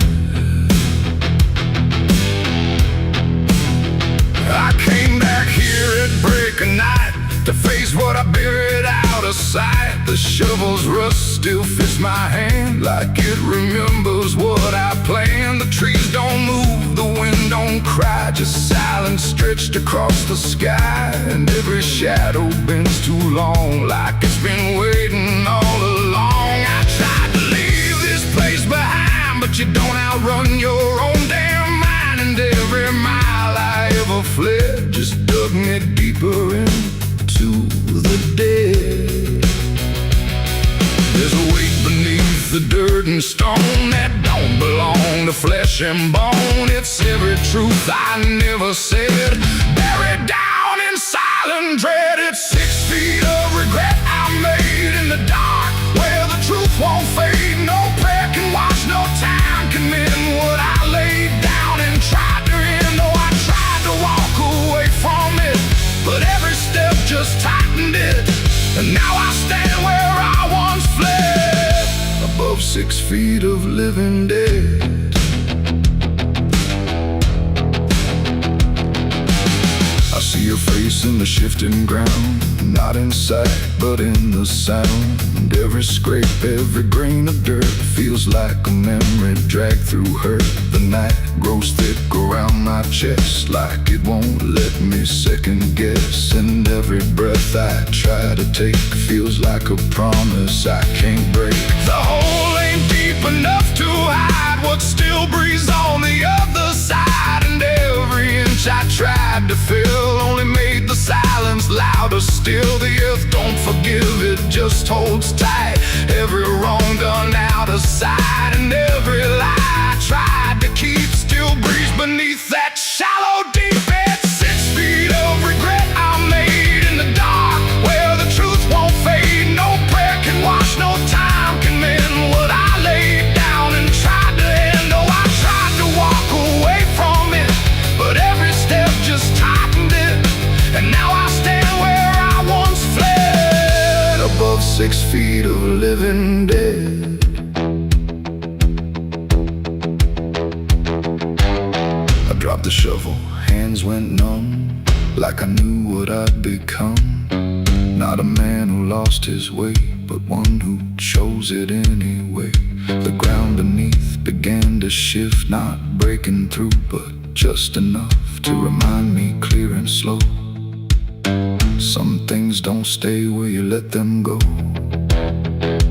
I came back here at break of night to face what I buried out out of sight. The shovel's rust still fits my hand like it remembers what I planned. The trees don't move, the wind don't cry, just silence stretched across the sky. And every shadow bends too long, like it's been waiting all along. I tried to leave this place behind, but you don't outrun your own damn mind. And every mile I ever fled just dug me deeper into the dead. There's a weight beneath the dirt and stone that don't belong to flesh and bone. It's every truth I never said, buried down in silent dread. It's 6 feet of regret I made in the dark, where the truth won't fade. No prayer can wash, no time can mend what I laid down and tried to end. Oh, I tried to walk away from it, but every step just tightened it. And now I stand where I once fled, above 6 feet of living dead. I see your face in the shifting ground, not in sight, but in the sound. Every scrape, every grain of dirt feels like a memory dragged through hurt. The night grows thick around my chest, like it won't let me second guess. And every breath I try to take feels like a promise I can't break. The hole ain't deep enough to hide what still breathes on the other side. And every inch I tried to fill only made the silence louder still. The earth don't forgive, it just holds tight. Every wrong done out of sight, and every lie I tried to keep still breathes beneath that shallow deep end. 6 feet of regret I made in the dark, where the truth won't fade. No prayer can wash, no time can mend what I laid down and tried to end. Oh, I tried to walk away from it, but every step just tightened it. And now I stand where I once fled, above 6 feet of living dead. I dropped the shovel, hands went numb, like I knew what I'd become. Not a man who lost his way, but one who chose it anyway. The ground beneath began to shift, not breaking through, but just enough to remind me clear and slow. Some things don't stay where you let them go.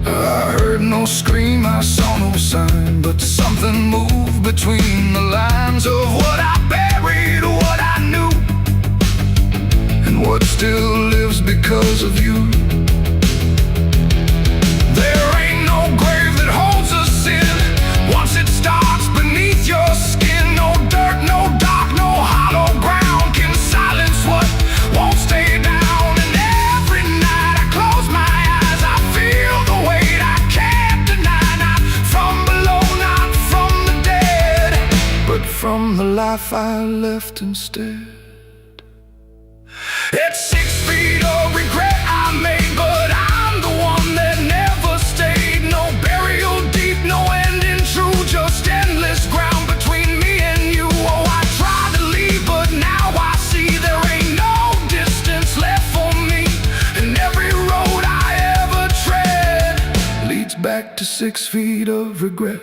I heard no scream, I saw no sign, but something moved between the lines of what I buried, what I knew, and what still lives because of you. There ain't no grave that holds us in once it starts beneath your skin. No dirt, no dark, no hollow ground can silence what won't stay down. And every night I close my eyes, I feel the weight I can't deny. Not from below, not from the dead, but from the life I left instead. It's 6 feet of regret I made, but I'm the one that never stayed. No burial deep, no ending true, just endless ground between me and you. Oh, I tried to leave, but now I see there ain't no distance left for me. And every road I ever tread leads back to 6 feet of regret.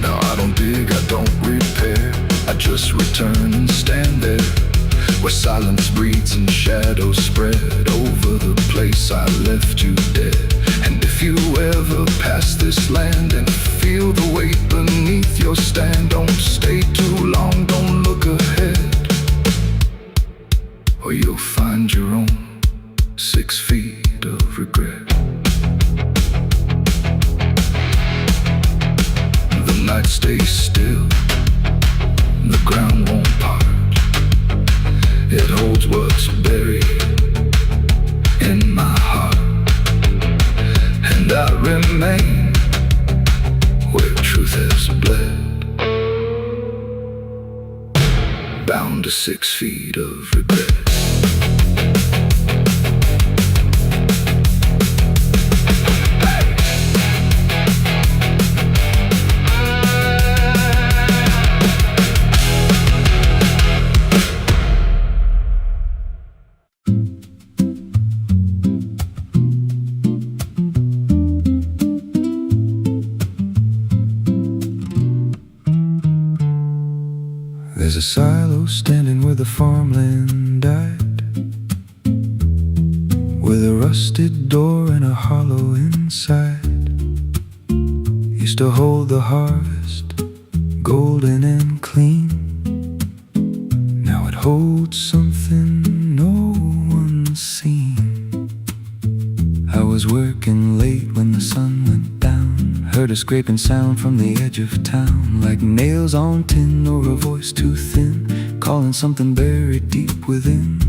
Now I don't dig, I don't repair, I just return and stand there, where silence breathes and shadows spread over the place I left you dead. And if you ever pass this land and feel the weight beneath your stand, don't stay too long, don't look ahead, or you'll find your own 6 feet of regret. The night stays still, the ground won't part. It holds what's buried in my heart, and I remain where truth has bled, bound to 6 feet of regret. a silo standing where the farmland died, with a rusted door and a hollow inside. Used to hold the harvest, golden and clean. Now it holds something no one's seen. I was working late when the sun went down, heard a scraping sound from the edge of town, like nails on tin or a voice too thin, calling something buried deep within.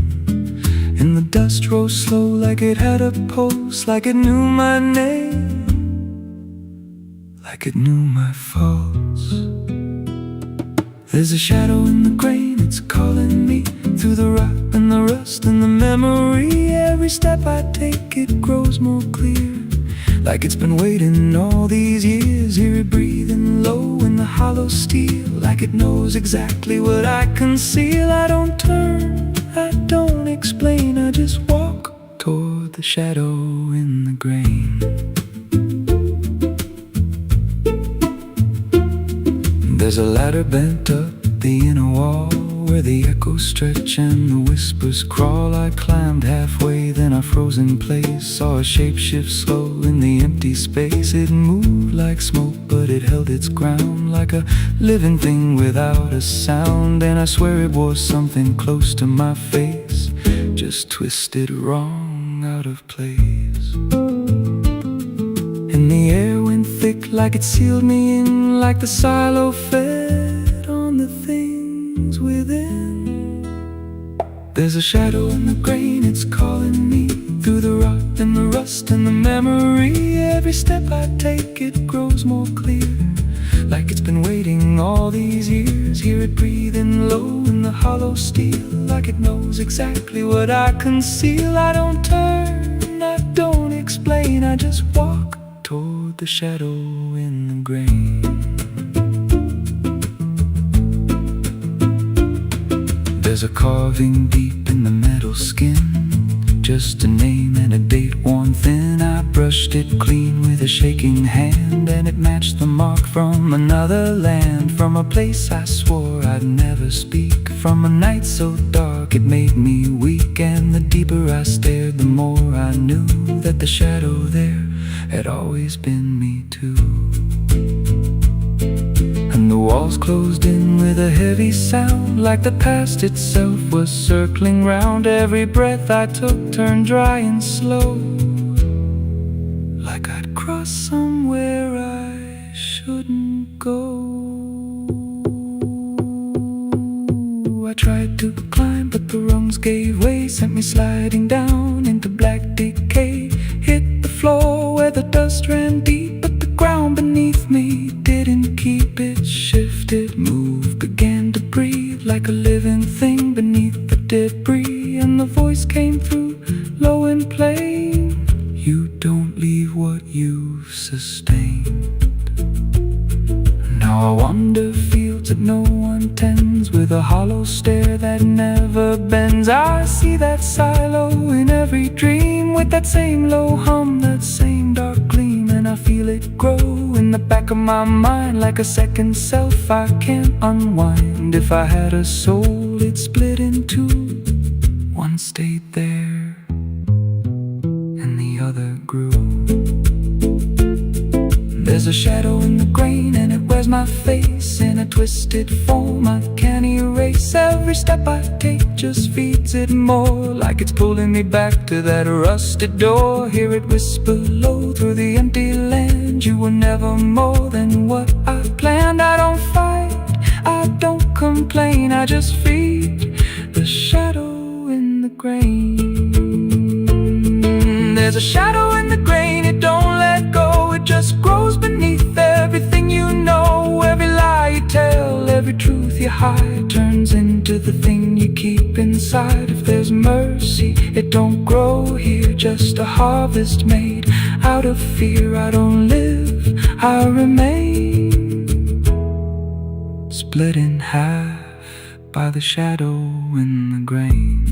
And the dust rose slow like it had a pulse, like it knew my name, like it knew my faults. There's a shadow in the grain, it's calling me through the rot and the rust and the memory. Every step I take, it grows more clear, like it's been waiting all these years. Hear it breathing low in the hollow steel, like it knows exactly what I conceal. I don't turn, I don't explain, I just walk toward the shadow in the grain. There's a ladder bent up the inner wall, where the echoes stretch and the whispers crawl. I climbed halfway, then I froze in place, saw a shape shift slow in the empty space. It moved like smoke, but it held its ground, like a living thing without a sound. And I swear it was something close to my face, just twisted wrong, out of place. And the air went thick like it sealed me in, like the silo fed on the things within. There's a shadow in the grain, it's calling me through the rot and the rust and the memory. Every step I take, it grows more clear, like it's been waiting all these years. Hear it breathing low in the hollow steel, like it knows exactly what I conceal. I don't turn, I don't explain, I just walk toward the shadow in the grain. There's a carving deep in the metal skin, just a name and a date worn thin. I brushed it clean with a shaking hand, and it matched the mark from another land, from a place I swore I'd never speak, from a night so dark it made me weak. And the deeper I stared, the more I knew that the shadow there had always been me too. And the walls closed in with a heavy sound, like the past itself was circling round. Every breath I took turned dry and slow, like I'd crossed somewhere I shouldn't go. I tried to climb, but the rungs gave way, sent me sliding down into black decay. Hit the floor where the dust ran deep, but the ground beneath me didn't keep. It shifted, moved, began to breathe, like a living thing beneath the debris. And the voice came through, low and plain: you don't leave what you've sustained. Now I wander fields that no one tends, with a hollow stare that never bends. I see that silo in every dream, with that same low hum, that same dark gleam. And I feel it grow in the back of my mind, like a second self I can't unwind. If I had a soul, it'd split in two. One stayed there, and the other grew. There's a shadow in the grain, and it wears my face in a twisted form I can't erase. Every step I take just feeds it more, like it's pulling me back to that rusted door. Hear it whisper low through the empty land: you were never more than what I planned. I don't fight, I don't complain, I just feed the shadow in the grain. There's a shadow in the grain, it don't let go, it just grows beneath everything you know. Every lie you tell, every truth you hide, turns into the thing you keep inside. If there's mercy, it don't grow here, just a harvest made out of fear. I don't live, I remain, split in half by the shadow in the grain.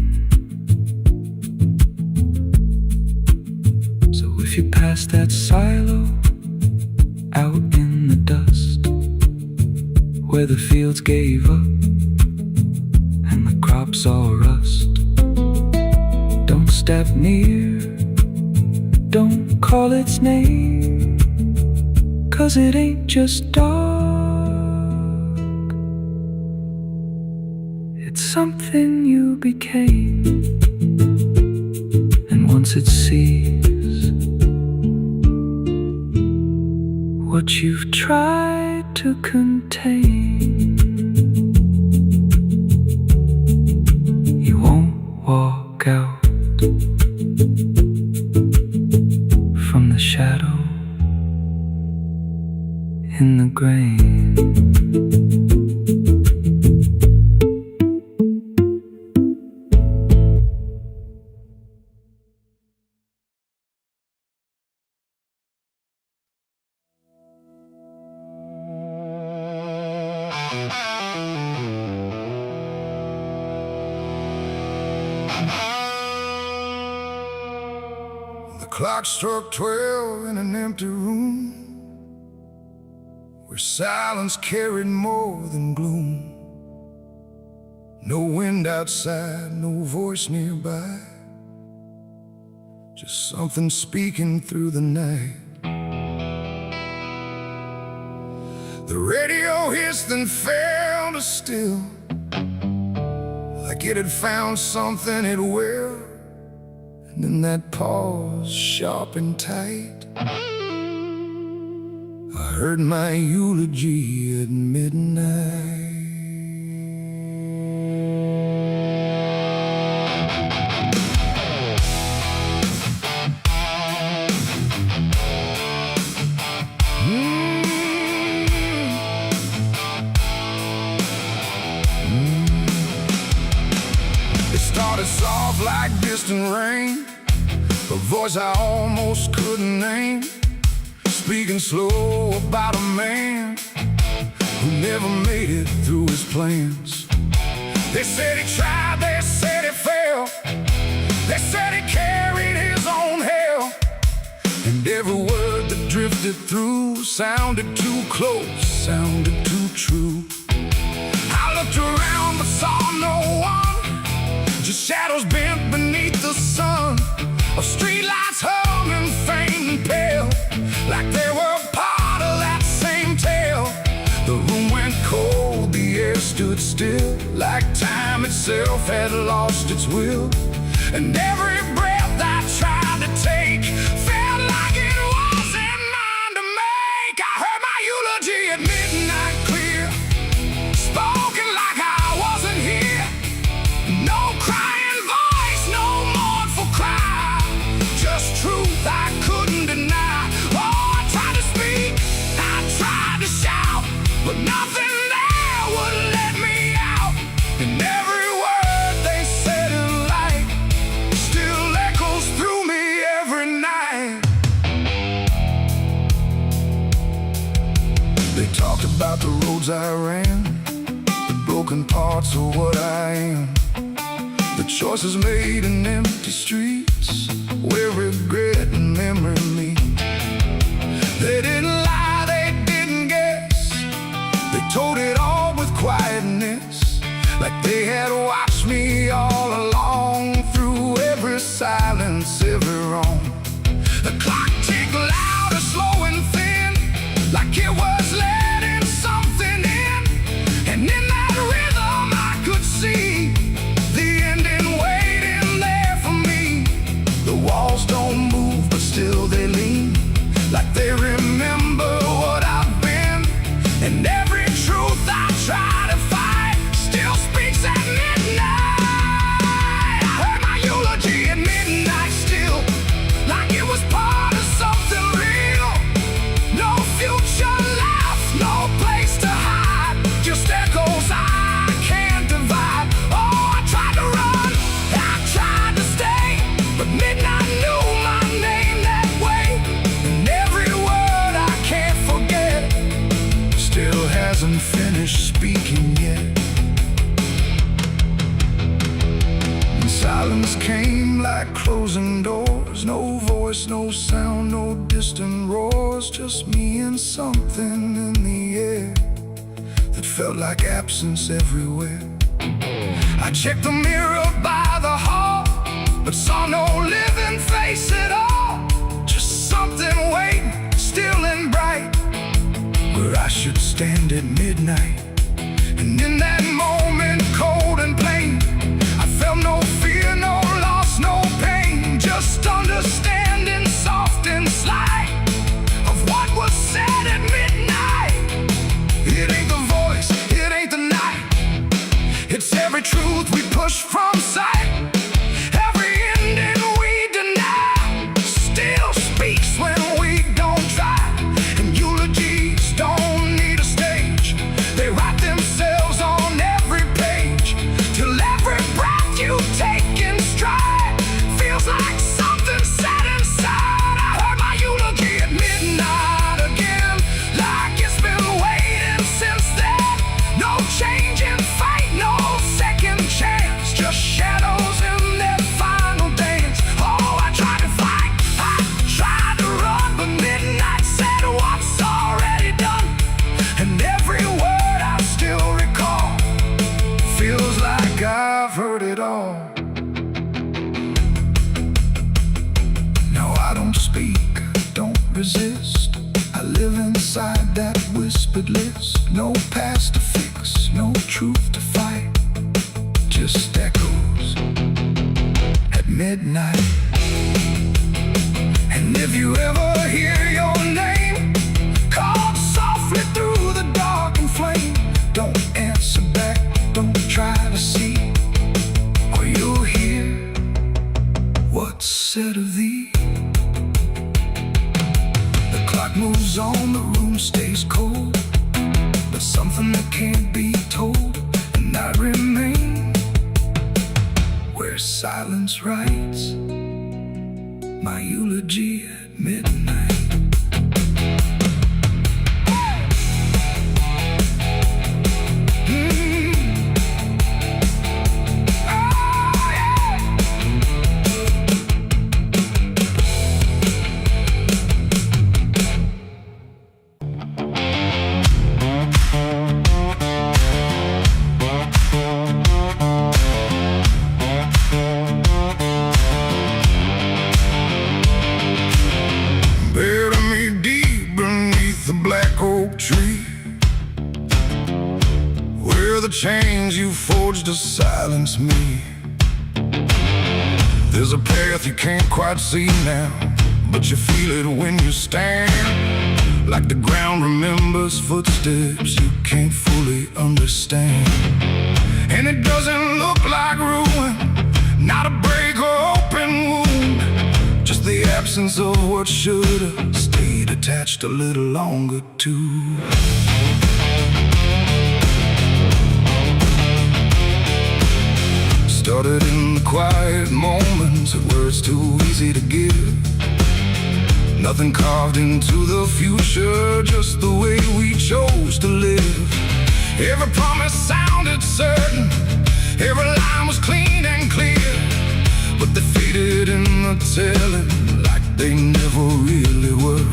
If you pass that silo out in the dust, where the fields gave up drops all rust. Don't step near, don't call its name, 'cause it ain't just dark, it's something you became. And once it sees what you've tried to contain, you won't walk out from the shadow in the grain. The clock struck 12 in an empty room, where silence carried more than gloom. No wind outside, no voice nearby, just something speaking through the night. The radio hissed and fell to still, like it had found something it will. And then that pause, sharp and tight, I heard my eulogy at midnight. It started soft like distant rain, a voice I almost couldn't name, speaking slow about a man who never made it through his plans. They said he tried, they said he failed, they said he carried his own hell, and every word that drifted through sounded too close, sounded too true. I looked around but saw no one, just shadows bent beneath the sun, of streetlights humming faint and pale, like they were part of that same tale. The room went cold, the air stood still, like time itself had lost its will. And every breath I tried to take felt like it wasn't mine to make. I heard my eulogy at midnight clear, spoken like I wasn't here. No crying voice, no mournful cry, just truth I couldn't deny. Oh, I tried to speak, I tried to shout, but nothing there would let me out. And every word they said in light still echoes through me every night. They talked about the roads I ran, the broken parts of what I am, the choices made in empty streets where regret and memory meet. They didn't lie, they didn't guess, they told it all with quietness, like they had watched me all along, through every silence, every wrong. The clock ticked louder, slow and thin, like it was letting something in. And in that rhythm I could see the ending waiting there for me. The walls don't move, but still they lean, like they remember what I've been. And every truth I try to fight still speaks at midnight. I heard my eulogy at midnight still, like it was part of something real. No future left, no place to hide, just echoes I can't divide. Oh, I tried to run, I tried to stay, but midnight knew my name that way. And every word I can't forget still hasn't finished speaking yet. And silence came like closing doors, no voice, no sound, no distant roars, just me and something in the air that felt like absence everywhere. I I checked the mirror by the hall, but saw no living face at all. Just something waiting, still and bright, where I should stand at midnight. And in that moment, cold and plain, I felt no fear, no loss, no pain. Just understanding, soft and slight, of what was said at midnight. It ain't the voice, it ain't the night, it's every truth we push from sight. Every ending we deny still speaks when we don't try. And eulogies don't need a stage, they write themselves on every page, till every breath you take in stride feels like something set inside. I heard my eulogy at midnight again, like it's been waiting since then. No change in fate, no second chance, just shadows in their final dance. Oh, I tried to fight, I tried to run, but midnight said what's already done. And every word I still recall feels like I've heard it all. No, I don't speak, don't resist, I live inside that whispered list. No past to fix, no truth to fight, just echoes at midnight. And if you ever hear your name called softly through the dark and flame, don't answer back, don't try to see, or you'll hear what's said of thee. The clock moves on, the room stays cold, but something that can't be told, and I remain where silence writes my eulogy at midnight. Bury me deep beneath the black oak tree, where the chains you forged to silence me. There's a path you can't quite see now, but you feel it when you stand, like the ground remembers footsteps you can't fully understand. And it doesn't look like ruin, not a break or open wound, just the absence of what should've stayed attached a little longer too. Started in the quiet moments where it's too easy to give. Nothing carved into the future, just the way we chose to live. Every promise sounded certain, every line was clean and clear, but they faded in the telling like they never really were.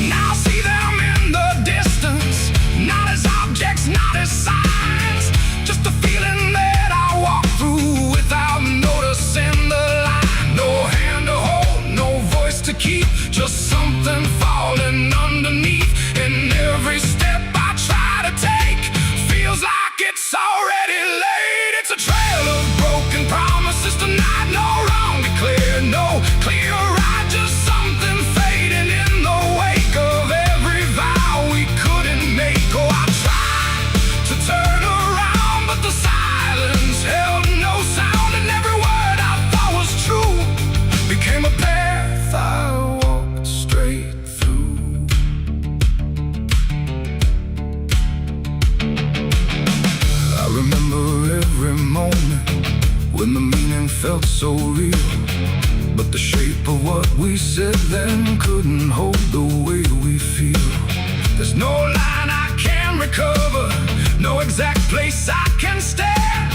Now I see them in the distance, not as objects, not as signs, just a feeling that I walk through without noticing the line. No hand to hold, no voice to keep, just something falling underneath. And every step I try to take feels like it's already late. It's a trail of broken promises tonight, no wrong declared, no clear right, just something fading in the wake of every vow we couldn't make. Oh, I tried to turn around, but the silence held no sound, and every word I thought was true became a path I walked straight through. I remember every moment when the meaning felt so real, but the shape of what we said then couldn't hold the way we feel. There's no line I can recover, no exact place I can stand,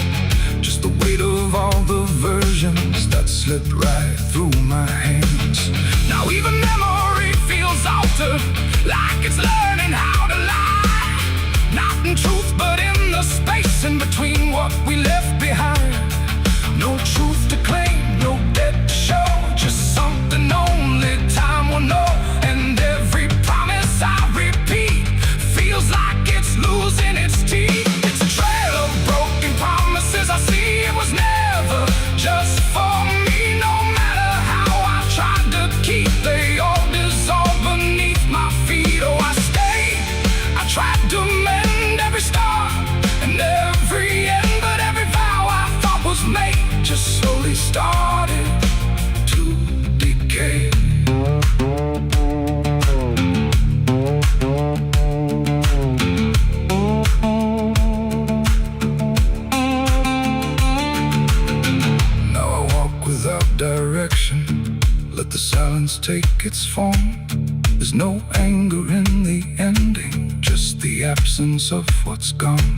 just the weight of all the versions that slipped right through my hands. Now even memory feels altered, like it's learning how to lie, not in truth but in the space in between what we left behind. silence take its form. There's no anger in the ending, just the absence of what's gone.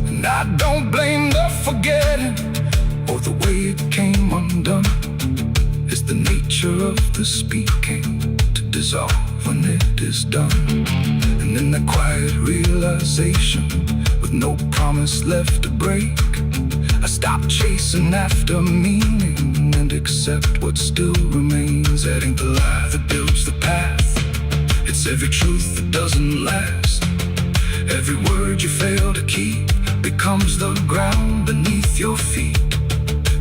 And I don't blame the forgetting or the way it came undone. It's the nature of the speaking to dissolve when it is done. And in that quiet realization, with no promise left to break, I stop chasing after meaning and accept what still remains. That ain't the lie that builds the path. It's every truth that doesn't last. Every word you fail to keep becomes the ground beneath your feet.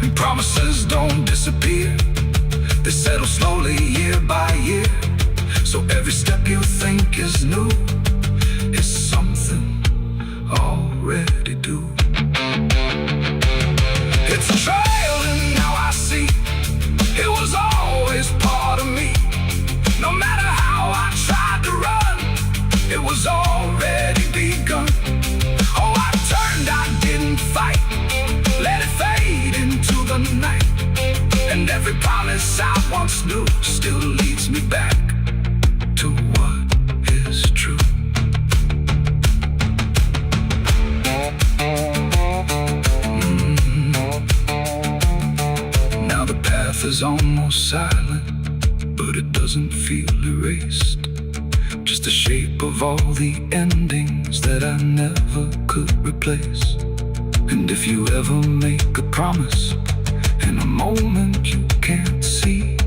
And promises don't disappear, they settle slowly year by year. So every step you think is new is something already due. It's a trail and now I see it was always part of me. No matter how I tried to run, it was already begun. Oh, I turned, I didn't fight, let it fade into the night. And every promise I once knew still leads me back to what is true. Now the path is almost silent, but it doesn't feel erased. Just the shape of all the endings that I never could replace. And if you ever make a promise in a moment you can't see,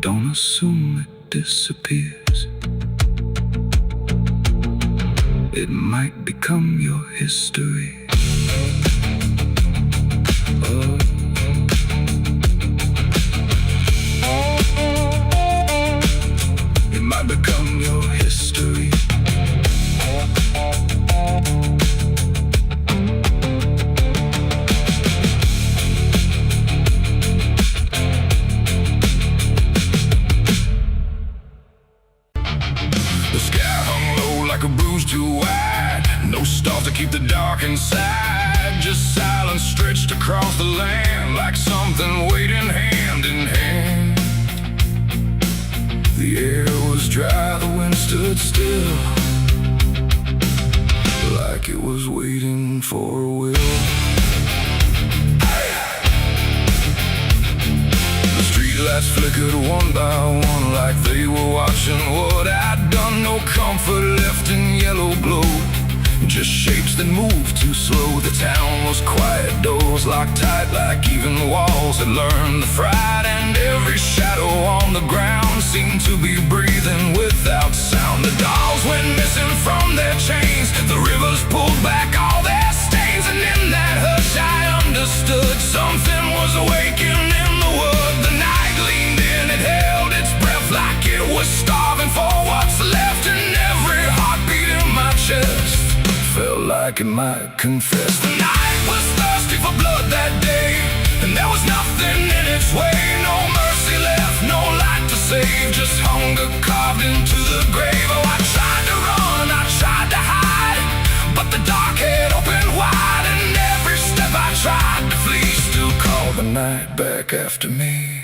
don't assume it disappears. It might become your history. Oh. It might become your history. The sky hung low like a bruise too wide. No stars to keep the dark inside. Just silence stretched across the land, like something waiting hand in hand. The air was dry, the wind stood still, like it was waiting for a will. The streetlights flickered one by one, like they were watching what I'd done. No comfort left in yellow glow, just shapes that moved too slow. The town was quiet, doors locked tight, like even walls had learned the fright. And every shadow on the ground seemed to be breathing without sound. The dolls went missing from their chains, the rivers pulled back all their stains. And in that hush I understood something was awakening in the wood. The night leaned in, it held its breath like it was starving for what's left. And every heartbeat in my chest felt like it might confess. The night was thirsty for blood that day, and there was nothing in its way. No mercy left, no light to save, just hunger carved into the grave. Oh, I tried to run, I tried to hide, but the dark had opened wide. And every step I tried to flee still called the night back after me.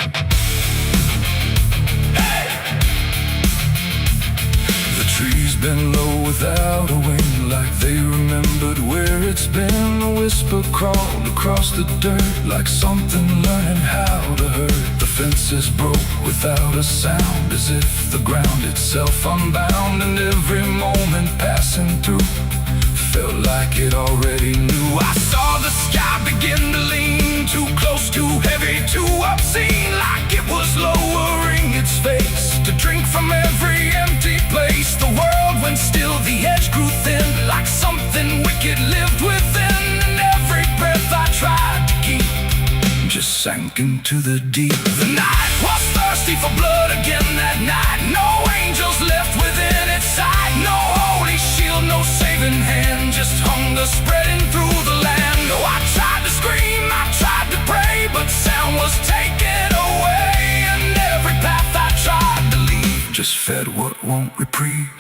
The trees been low without a wing, like they remembered where it's been. A whisper crawled across the dirt, like something learning how to hurt. The fences broke without a sound, as if the ground itself unbound. And every moment passing through felt like it already knew. I saw the sky begin to lean, too close, too heavy, too obscene, like it was lowering its face to drink from every empty place. The world went still, the edge grew thin, like something wicked lived within. And every breath I tried to keep just sank into the deep. The night was thirsty for blood again that night. No angels left within its sight, no holy shield, no saving hand, just hunger spreading through the land. Oh, I tried to scream, I tried to pray, but sound was taken away. And every path I tried to leave just fed what won't reprieve.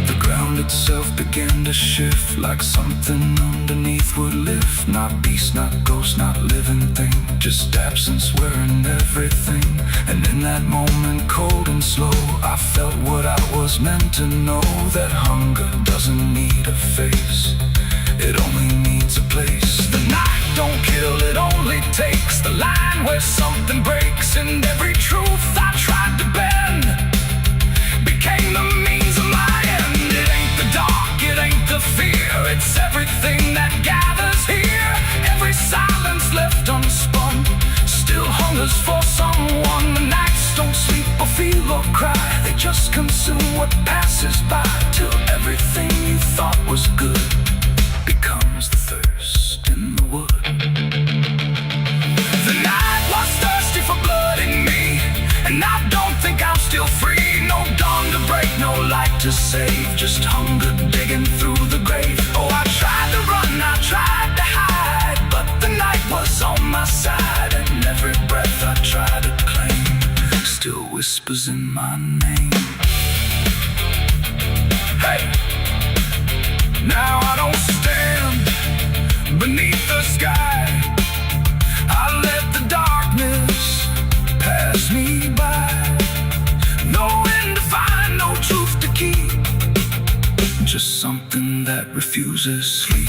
The ground itself began to shift, like something underneath would lift. Not beast, not ghost, not living thing, just absence wearing everything. And in that moment, cold and slow, I felt what I was meant to know, that hunger doesn't need a face, it only needs a place. The night don't kill, it only takes the line where something breaks, and every truth I tried to bend became the means of my end. It ain't the dark, it ain't the fear, it's everything that gathers here. Every silence left unspun still hungers for someone. The nights don't sleep or feel or cry, they just consume what passes by, till everything you thought was good becomes the thirst in the wood. The night was thirsty for blood in me, and I don't think I'm still free. No dawn to break, no light to save, just hunger digging through the grave. Oh, I tried to run, I tried to hide, but the night was on my side, and every breath I try to claim still whispers in my name. Hey! Now I don't stand beneath the sky, I let the darkness pass me by. No end to find, no truth to keep, just something that refuses sleep.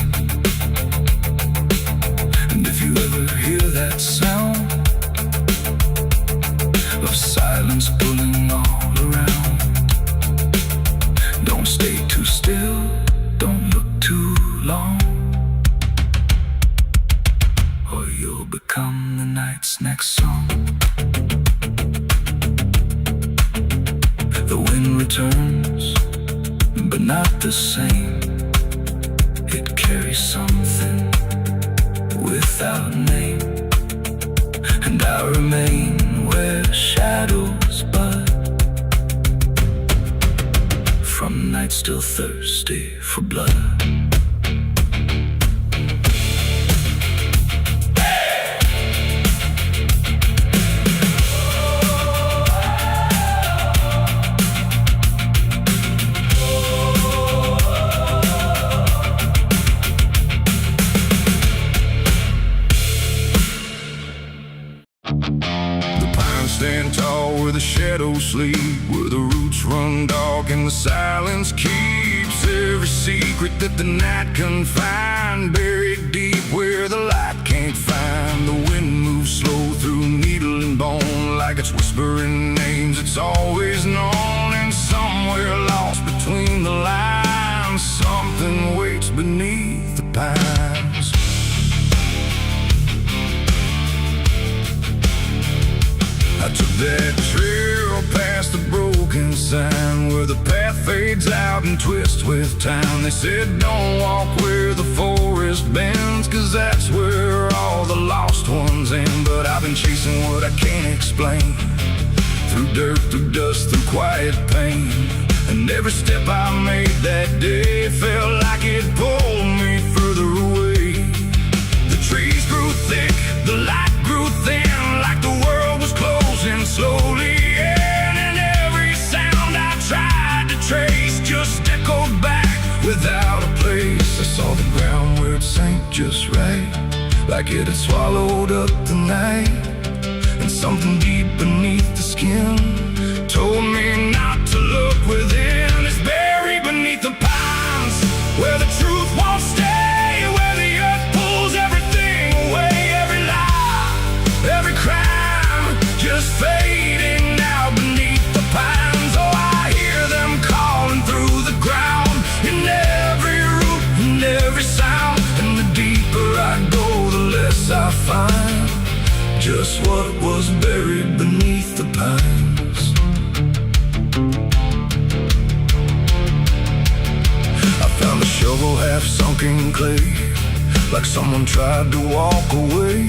And if you ever hear that sound of silence pulling all around, don't stay too still, don't look too long, or you'll become the night's next song. The wind returns, but not the same. It carries something without name, and I remain where shadows bud, from nights still thirsty for blood. Stand tall where the shadows sleep, where the roots run dark and the silence keeps every secret that the night can find, buried deep where the light can't find. The wind moves slow through needle and bone, like it's whispering names it's always known. And somewhere lost between the lines, something waits beneath the pines. I took that trail past the broken sign, where the path fades out and twists with time. They said don't walk where the forest bends, 'cause that's where all the lost ones end. But I've been chasing what I can't explain, through dirt, through dust, through quiet pain. And every step I made that day felt like it pulled me further away. The trees grew thick, the light grew thin, like the world was closing slowly in. And every sound I tried to trace just echoed back without a place. I saw the ground where it sank just right, like it had swallowed up the night. And something deep beneath the skin told me not to look within. It's buried beneath the pines, where the truth won't stay, where the earth pulls everything away. Every lie, every crime, just fading now beneath the pines. Oh, I hear them calling through the ground, in every root and every sound. And the deeper I go, the less I find just what was buried beneath the pines. I found a shovel half sunk in clay, like someone tried to walk away,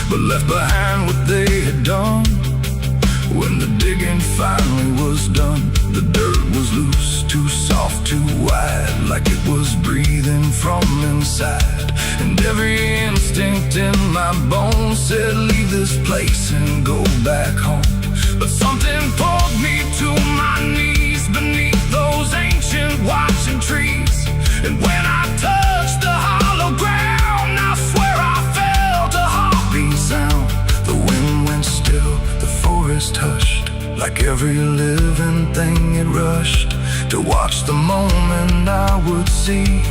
but left behind what they had done. When the digging finally was done, the dirt was loose, too soft, too wide, like it was breathing from inside. And every instinct in my bones said leave this place and go back home. But something pulled me to my knees beneath those ancient watching And when I touched the hollow ground, I swear I felt a heartbeat sound. The wind went still, the forest hushed, like every living thing it rushed to watch the moment I would see.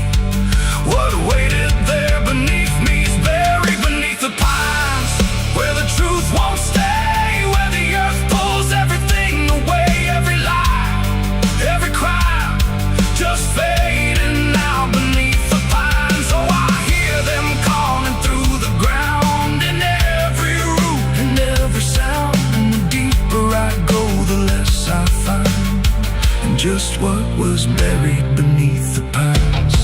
What waited there beneath me's buried beneath the pines, where the truth won't stay, where the earth pulls everything away. Every lie, every crime, just fading now beneath the pines. Oh, I hear them calling through the ground, in every root and every sound. And the deeper I go, the less I find, and just what was buried beneath the pines.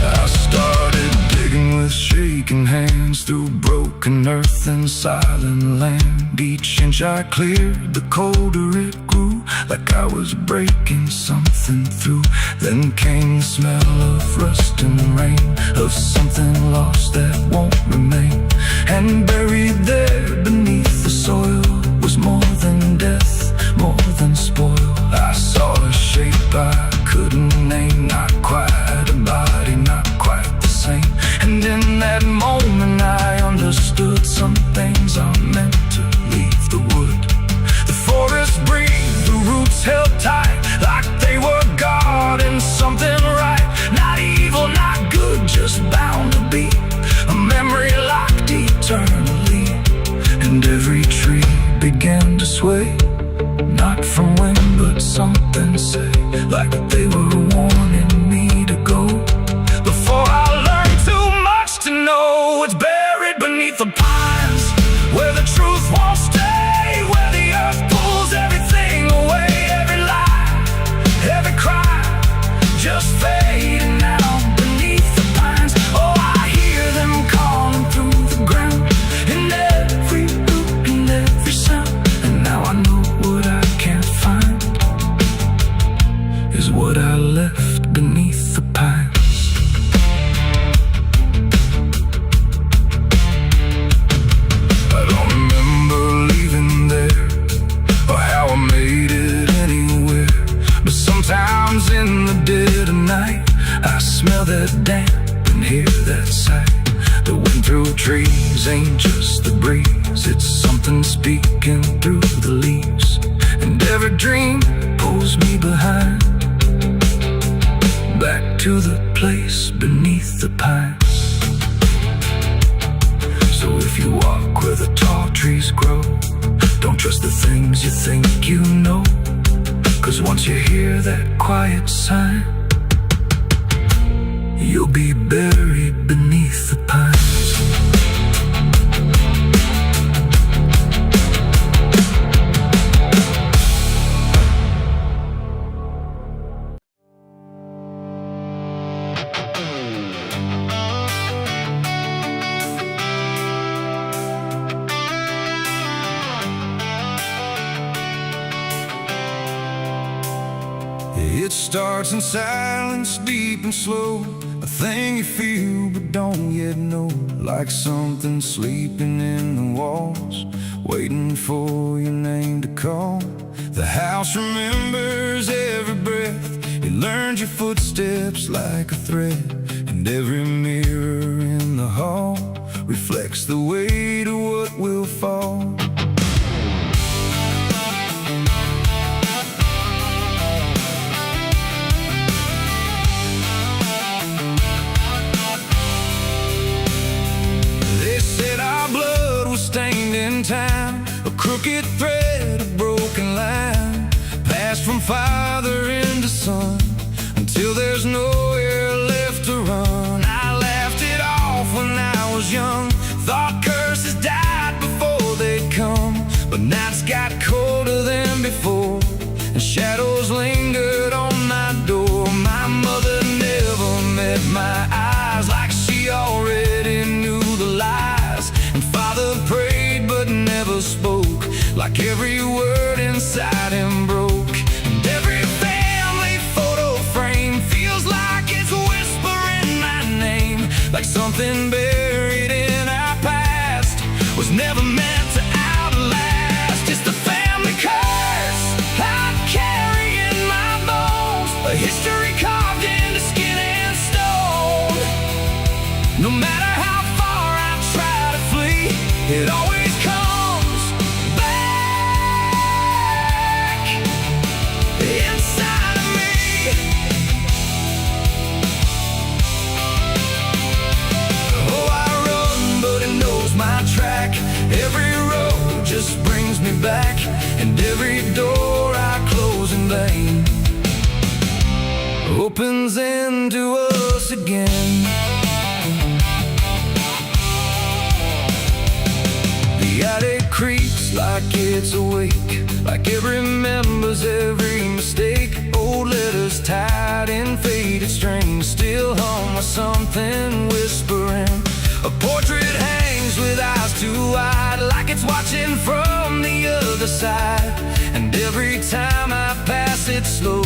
I started digging with shaking hands through broken earth and silent land. Each inch I cleared, the colder it grew, like I was breaking something through. Then came the smell of rust and rain, of something lost that won't remain. And buried there beneath the soil was more than death, more than spoil. I saw a shape I couldn't name, not quite a body, not quite the same. And in that moment I understood some things are meant to leave the wood. The forest breathed, the roots held tight, like they were guarding something right. Not evil, not good, just bound to be a memory locked eternally. And every tree began to sway, not from wind but something say, like they were warning me to go. Before I learned too much to know, it's buried beneath the pines, where the truth won't stay, where the earth pulls everything away. Every lie, every crime, just fading now beneath the pines. Oh, I hear them calling through the ground, in every root and every sound. And now I know what I can't find is what I left beneath the pines. I don't remember leaving there, or how I made it anywhere, but sometimes in the dead of night I smell that damp and hear that sigh. The wind through trees ain't just the breeze, it's something speaking through the leaves. And every dream pulls me behind, back to the place beneath the pines. So if you walk where the tall trees grow, don't trust the things you think you know, 'cause once you hear that quiet sign, you'll be buried beneath the pines. It starts in silence, deep and slow, a thing you feel but don't yet know, like something sleeping in the walls, waiting for your name to call. The house remembers every breath, it learns your footsteps like a thread, and every mirror in the hall reflects the weight of what will fall. Stained in time, a crooked thread, a broken line, passed from father into son, until there's nowhere left to run. I laughed it off when I was young, thought curses died before they'd come, but nights got colder than before, and shadows lingered on my door. My mother never met my eyes, like she already knew the lies, and father prayed but never spoke, like every word inside him broke. And every family photo frame feels like it's whispering my name, like something buried in our past was never meant to outlast. It's the family curse I carry in opens into us again. The attic creaks like it's awake, like it remembers every mistake. Old letters tied in faded strings still hum with something whispering. A portrait hangs with eyes too wide, like it's watching from the other side. And every time I pass it slow,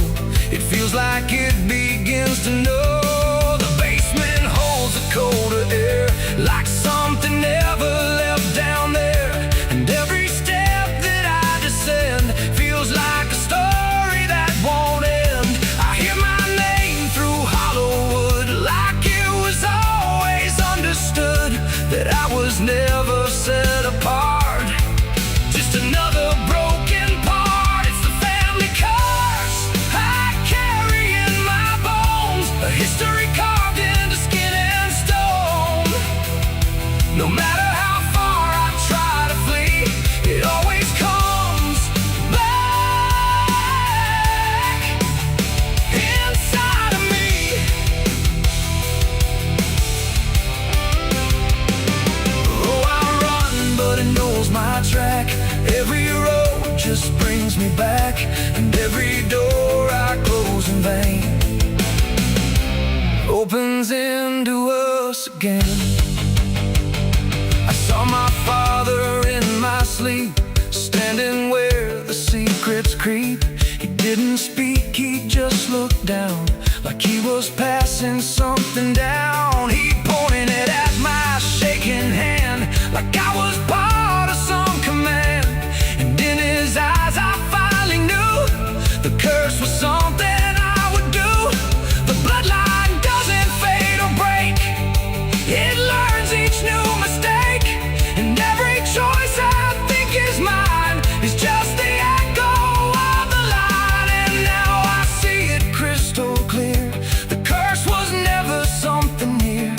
it feels like it begins to know. The basement holds a colder air, like something never left down there. And every step that I descend feels like a story that won't end. I hear my name through hollow wood, like it was always understood that I was never set apart. Just another broken part. It's the family curse I carry in my bones, a history carved into skin and stone. No matter how far I try to flee, it always comes back inside of me. Oh, I run, but it knows my track. Every road just brings me back, and every door I close in vain opens into us again. I saw my father in my sleep, standing where the secrets creep. He didn't speak, he just looked down, like he was passing something down. He pointed at my shaking hand, like I was part of some command. And in his eyes I finally knew the curse was something I would do. The bloodline doesn't fade or break, it learns each new mistake. And every choice I think is mine is just the echo of the line. And now I see it crystal clear. The curse was never something near,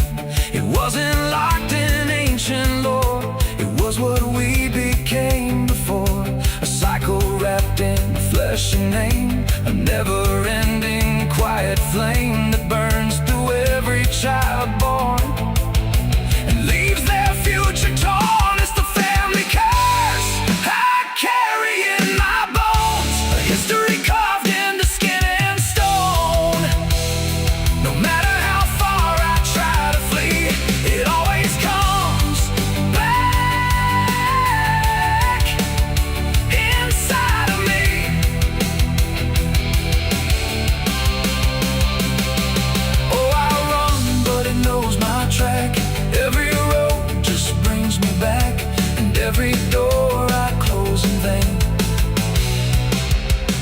it wasn't locked in ancient lore. It was what we became before, a cycle wrapped in flesh and name, a never-ending quiet flame that burns through every child born and leaves their future torn. It's the family curse I carry in my bones, a history carved into skin and stone. No matter how far I try to flee, it always comes back inside of me. Oh, I run, but it knows my track. Every road just brings me back, and every door I close in vain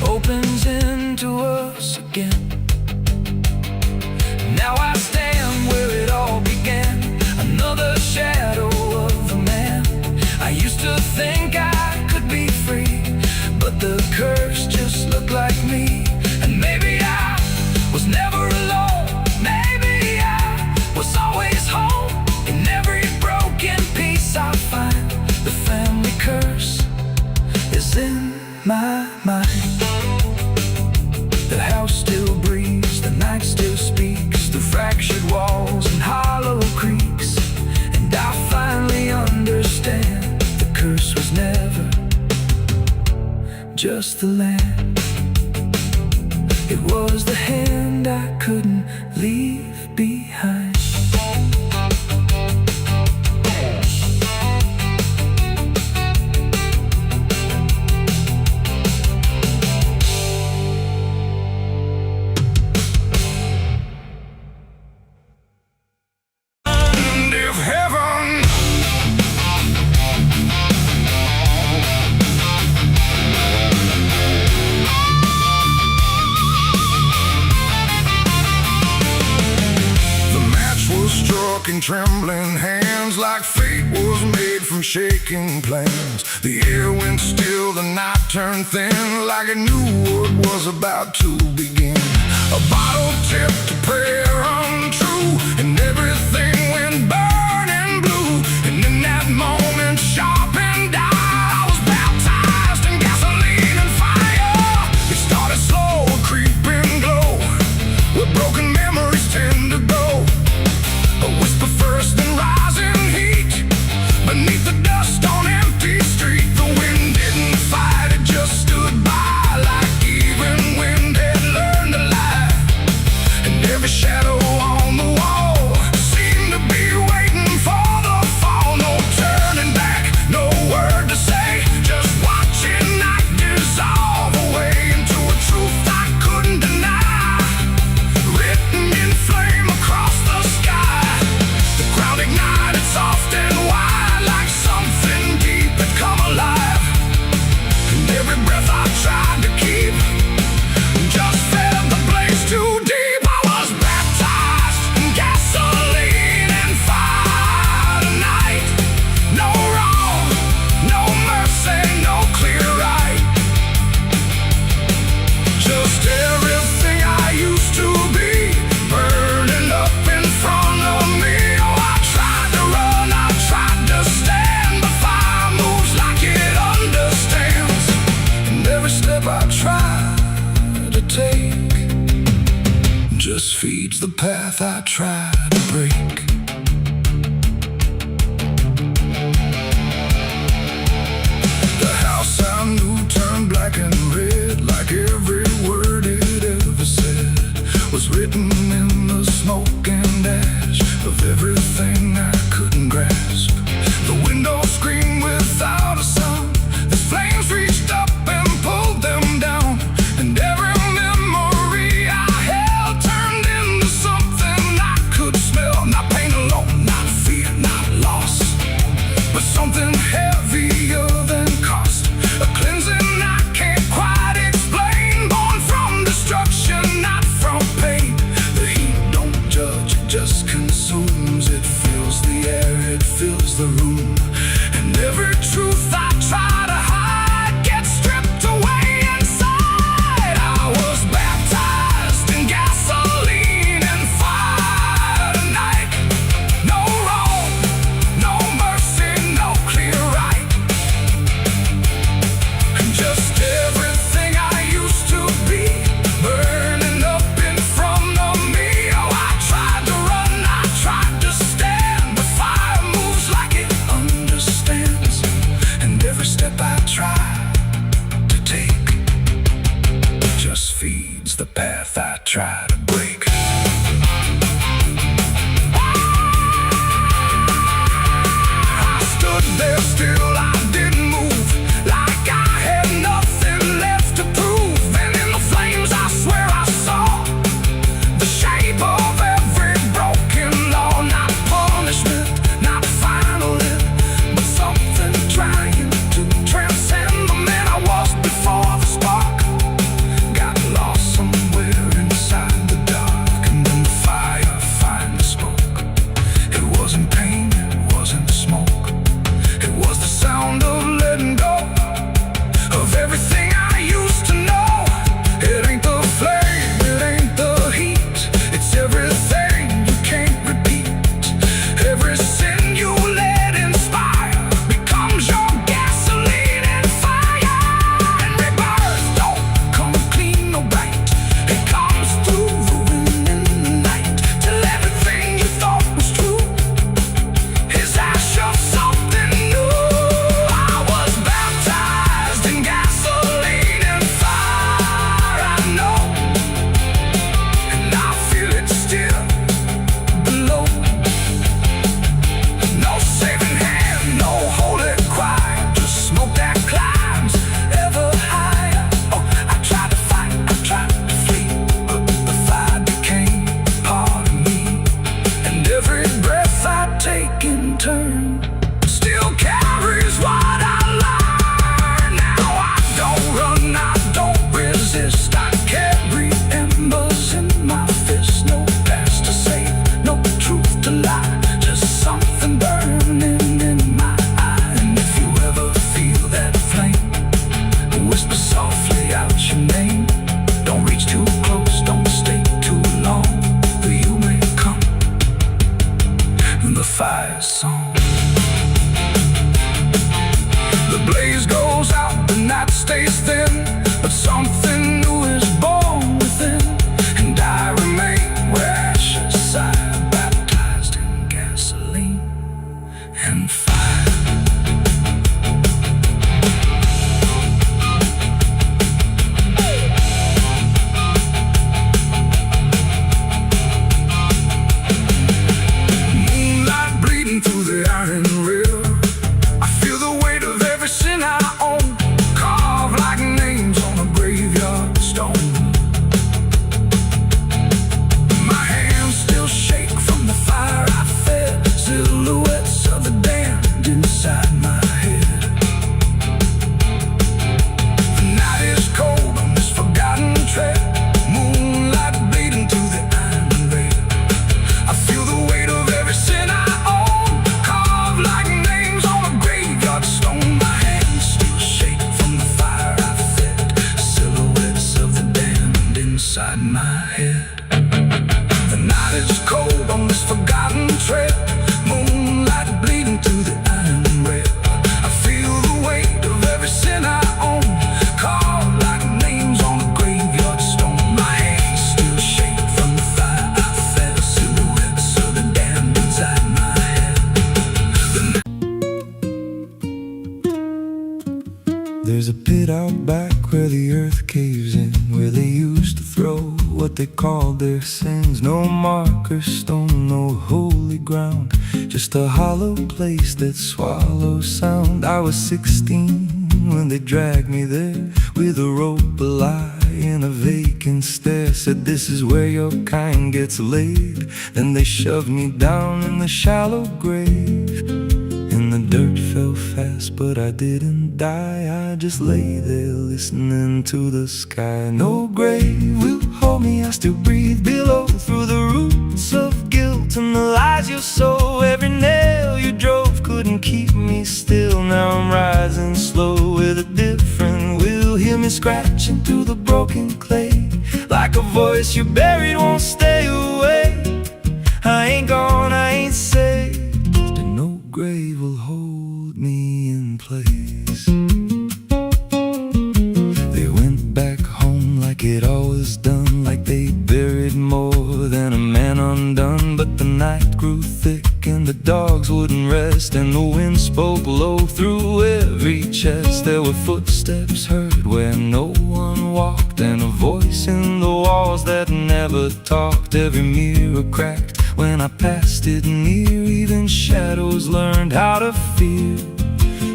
opens into us again. Now I stand where it all began, another shadow of a man. I used to think I could be free, but the curse just looked like me. And maybe I was never alone, maybe I was always home. In every broken piece I find, the family curse is in my mind. The house still breathes, the night still speaks through fractured walls and hollow creaks. And I finally understand the curse was never just the land, it was the hand I couldn't leave behind. And if heaven struck in trembling hands, like fate was made from shaking plans. The air went still, the night turned thin, like it knew what was about to begin. A bottle tipped, a prayer untrue, and everything went burning blue. And in that moment, sharp and dire, I was baptized in gasoline and fire. It started slow, a creeping glow. We're just feeds the path I try to break. The house I knew turned black and red, like every word it ever said was written in the smoke and ash of everything I couldn't grasp. The windows screamed without a sound. The flames reached up and pulled them down, and every memory I held turned into something I could smell. Not pain alone, not fear, not loss, but something heavier than cost. A cleansing I can't quite explain, born from destruction, not from pain. The heat don't judge, it just consumes. It fills the air, it fills the room, and every truth I try to hide gets stripped away inside. I was baptized in gasoline and fire tonight. No wrong, no mercy, no clear right. Just everything I used to be burning up in front of me. Oh, I tried to run, I tried to stand, but fire moves like it understands. And every step I try to take just feeds the path I try to break. I stood there still, I didn't move, like I had nothing left to prove. And in the flames I swear I saw the shape of every broken law. Not punishment, not final end, but something trying to transcend the man I was before the spark got lost somewhere inside the dark. And then the fire finally spoke. It wasn't pain, it wasn't smoke, it was the sound of letting go of everything I used to know. It ain't the flame, it ain't the heat, it's everything you can't repeat. Every sin you let inspire becomes your gasoline and fire. And rebirth don't come clean or bright, it comes through ruin in the night, till everything you thought was true is ash of something new. I was baptized in gasoline and fire, I know, and I feel it still below. No saving hand, no holy choir, just smoke that climbs ever higher. Oh, I tried to fight, I tried to flee, but the fire became part of me. And every breath I take in turn still carries what I learned. Now I don't run, I don't resist, I carry embers in my fist. No past to save, no truth to lie, just something burning in my eye. And if you ever feel that flame, whisper softly out your name. Don't reach too close, don't stay too long, or you may come in the fire song. The blaze goes out, the night stays thin, but something new is born within. And I remain where ashes sigh, baptized in gasoline and fire. Moonlight bleeding through the iron rail. I feel the weight of every sin I own, carved like names on a graveyard stone. My hands still shake from the fire I fed, silhouettes of the damned inside my head. The night is cold on this forgotten trail, moonlight bleeding through the iron rail. I feel the weight of every sin I own, carved like names on a graveyard stone. My hands still shake from the fire I fed, silhouettes of the damned inside my head. The night is cold on this forgotten trail, moonlight bleeding through the iron rail. I feel the weight of every sin I own, carved like names on a graveyard stone. My hands still shake from the fire what they called their sins. No marker stone, no holy ground, just a hollow place that swallows sound. I was 16 when they dragged me there, with a rope, a lie, and a vacant stare. Said, this is where your kind gets laid. Then they shoved me down in the shallow grave, and the dirt fell fast, but I didn't die. I just lay there listening to the sky. No grave will hold me, I still breathe below, through the roots of guilt and the lies you sow. Every nail you drove couldn't keep me still. Now I'm rising slow with a different will. Hear me scratching through the broken clay, like a voice you buried won't stay away. I ain't gone, I ain't saved, and no grave will hold me in place. They went back home like it always done, like they buried more than a man undone. But the night grew thick and the dogs wouldn't rest, and the wind spoke low through every chest. There were footsteps heard where no one walked, and a voice in the walls that never talked. Every mirror cracked when I passed it near, even shadows learned how to fear.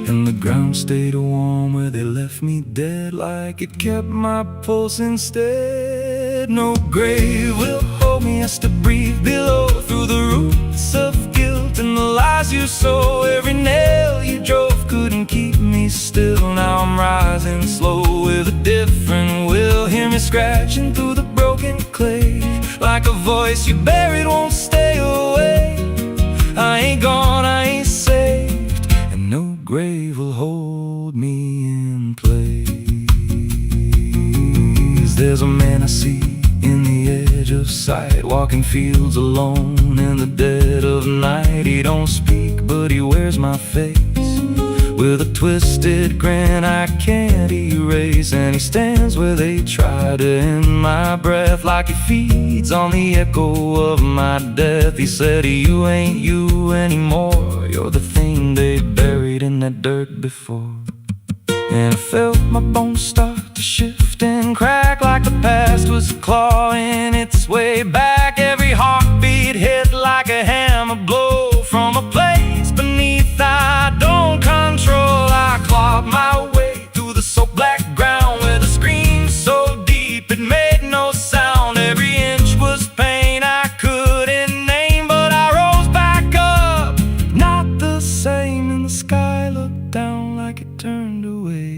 And the ground stayed warm where they left me dead, like it kept my pulse instead. No grave will hold me, I still breathe below, through the roots of guilt and the lies you sow. Every nail you drove couldn't keep me still. Now I'm rising slow with a different will. Hear me scratching through the broken clay, like a voice you buried won't stay away. I ain't gone, I ain't saved, and no grave will hold me in place. There's a man I see in the edge of sight, walking fields alone in the dead of night. He don't speak, but he wears my face with a twisted grin I can't erase. And he stands where they try to end my breath, like he feeds on the echo of my death. He said, you ain't you anymore, you're the thing they buried in that dirt before. And I felt my bones start to shift and crack, like the past was clawing its way back. Every heartbeat hit like a hammer blow from a place beneath I don't control. I clawed my way through the soaked black ground with a scream so deep it made no sound. Every inch was pain I couldn't name, but I rose back up, not the same. And the sky looked down like it turned away,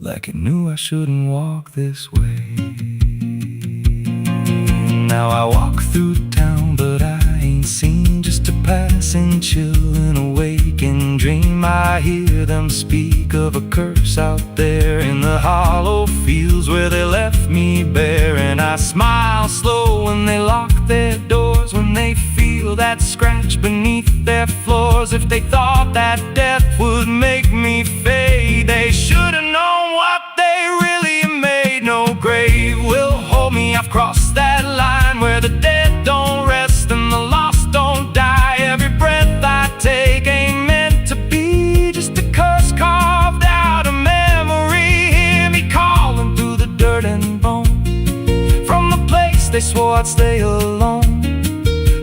like it knew I shouldn't walk this way. Now I walk through town, but I ain't seen, just a passing chill and a waking dream. I hear them speak of a curse out there in the hollow fields where they left me bare. And I smile slow when they lock their doors, when they feel that scratch beneath their floors. If they thought that death would make me fade, they should have known what they really made. No grave will hold me, I've crossed that line where the dead don't rest and the lost don't die. Every breath I take ain't meant to be, just a curse carved out of memory. Hear me calling through the dirt and bone, from the place they swore I'd stay alone.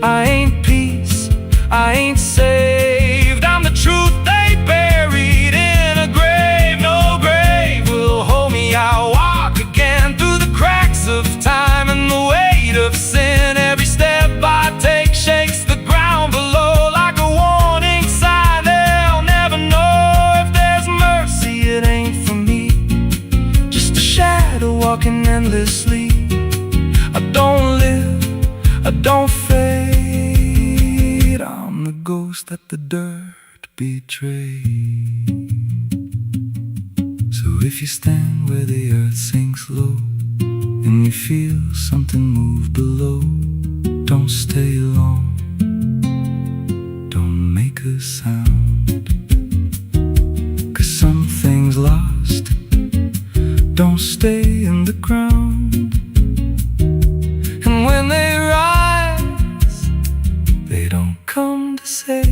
I ain't peace, I ain't saved, I'm the truth they buried in a grave. No grave will hold me, I'll walk again through the cracks of time and the weight of sin. Every step I take shakes the ground below like a warning sign. They'll never know if there's mercy, it ain't for me, just a shadow walking endlessly. I don't live, I don't fade, I'm the ghost that the dirt betrayed. So if you stand where the earth sinks low and you feel something move below, don't stay long, don't make a sound, 'cause something's lost, don't stay in the ground. And when they rise, they don't come to say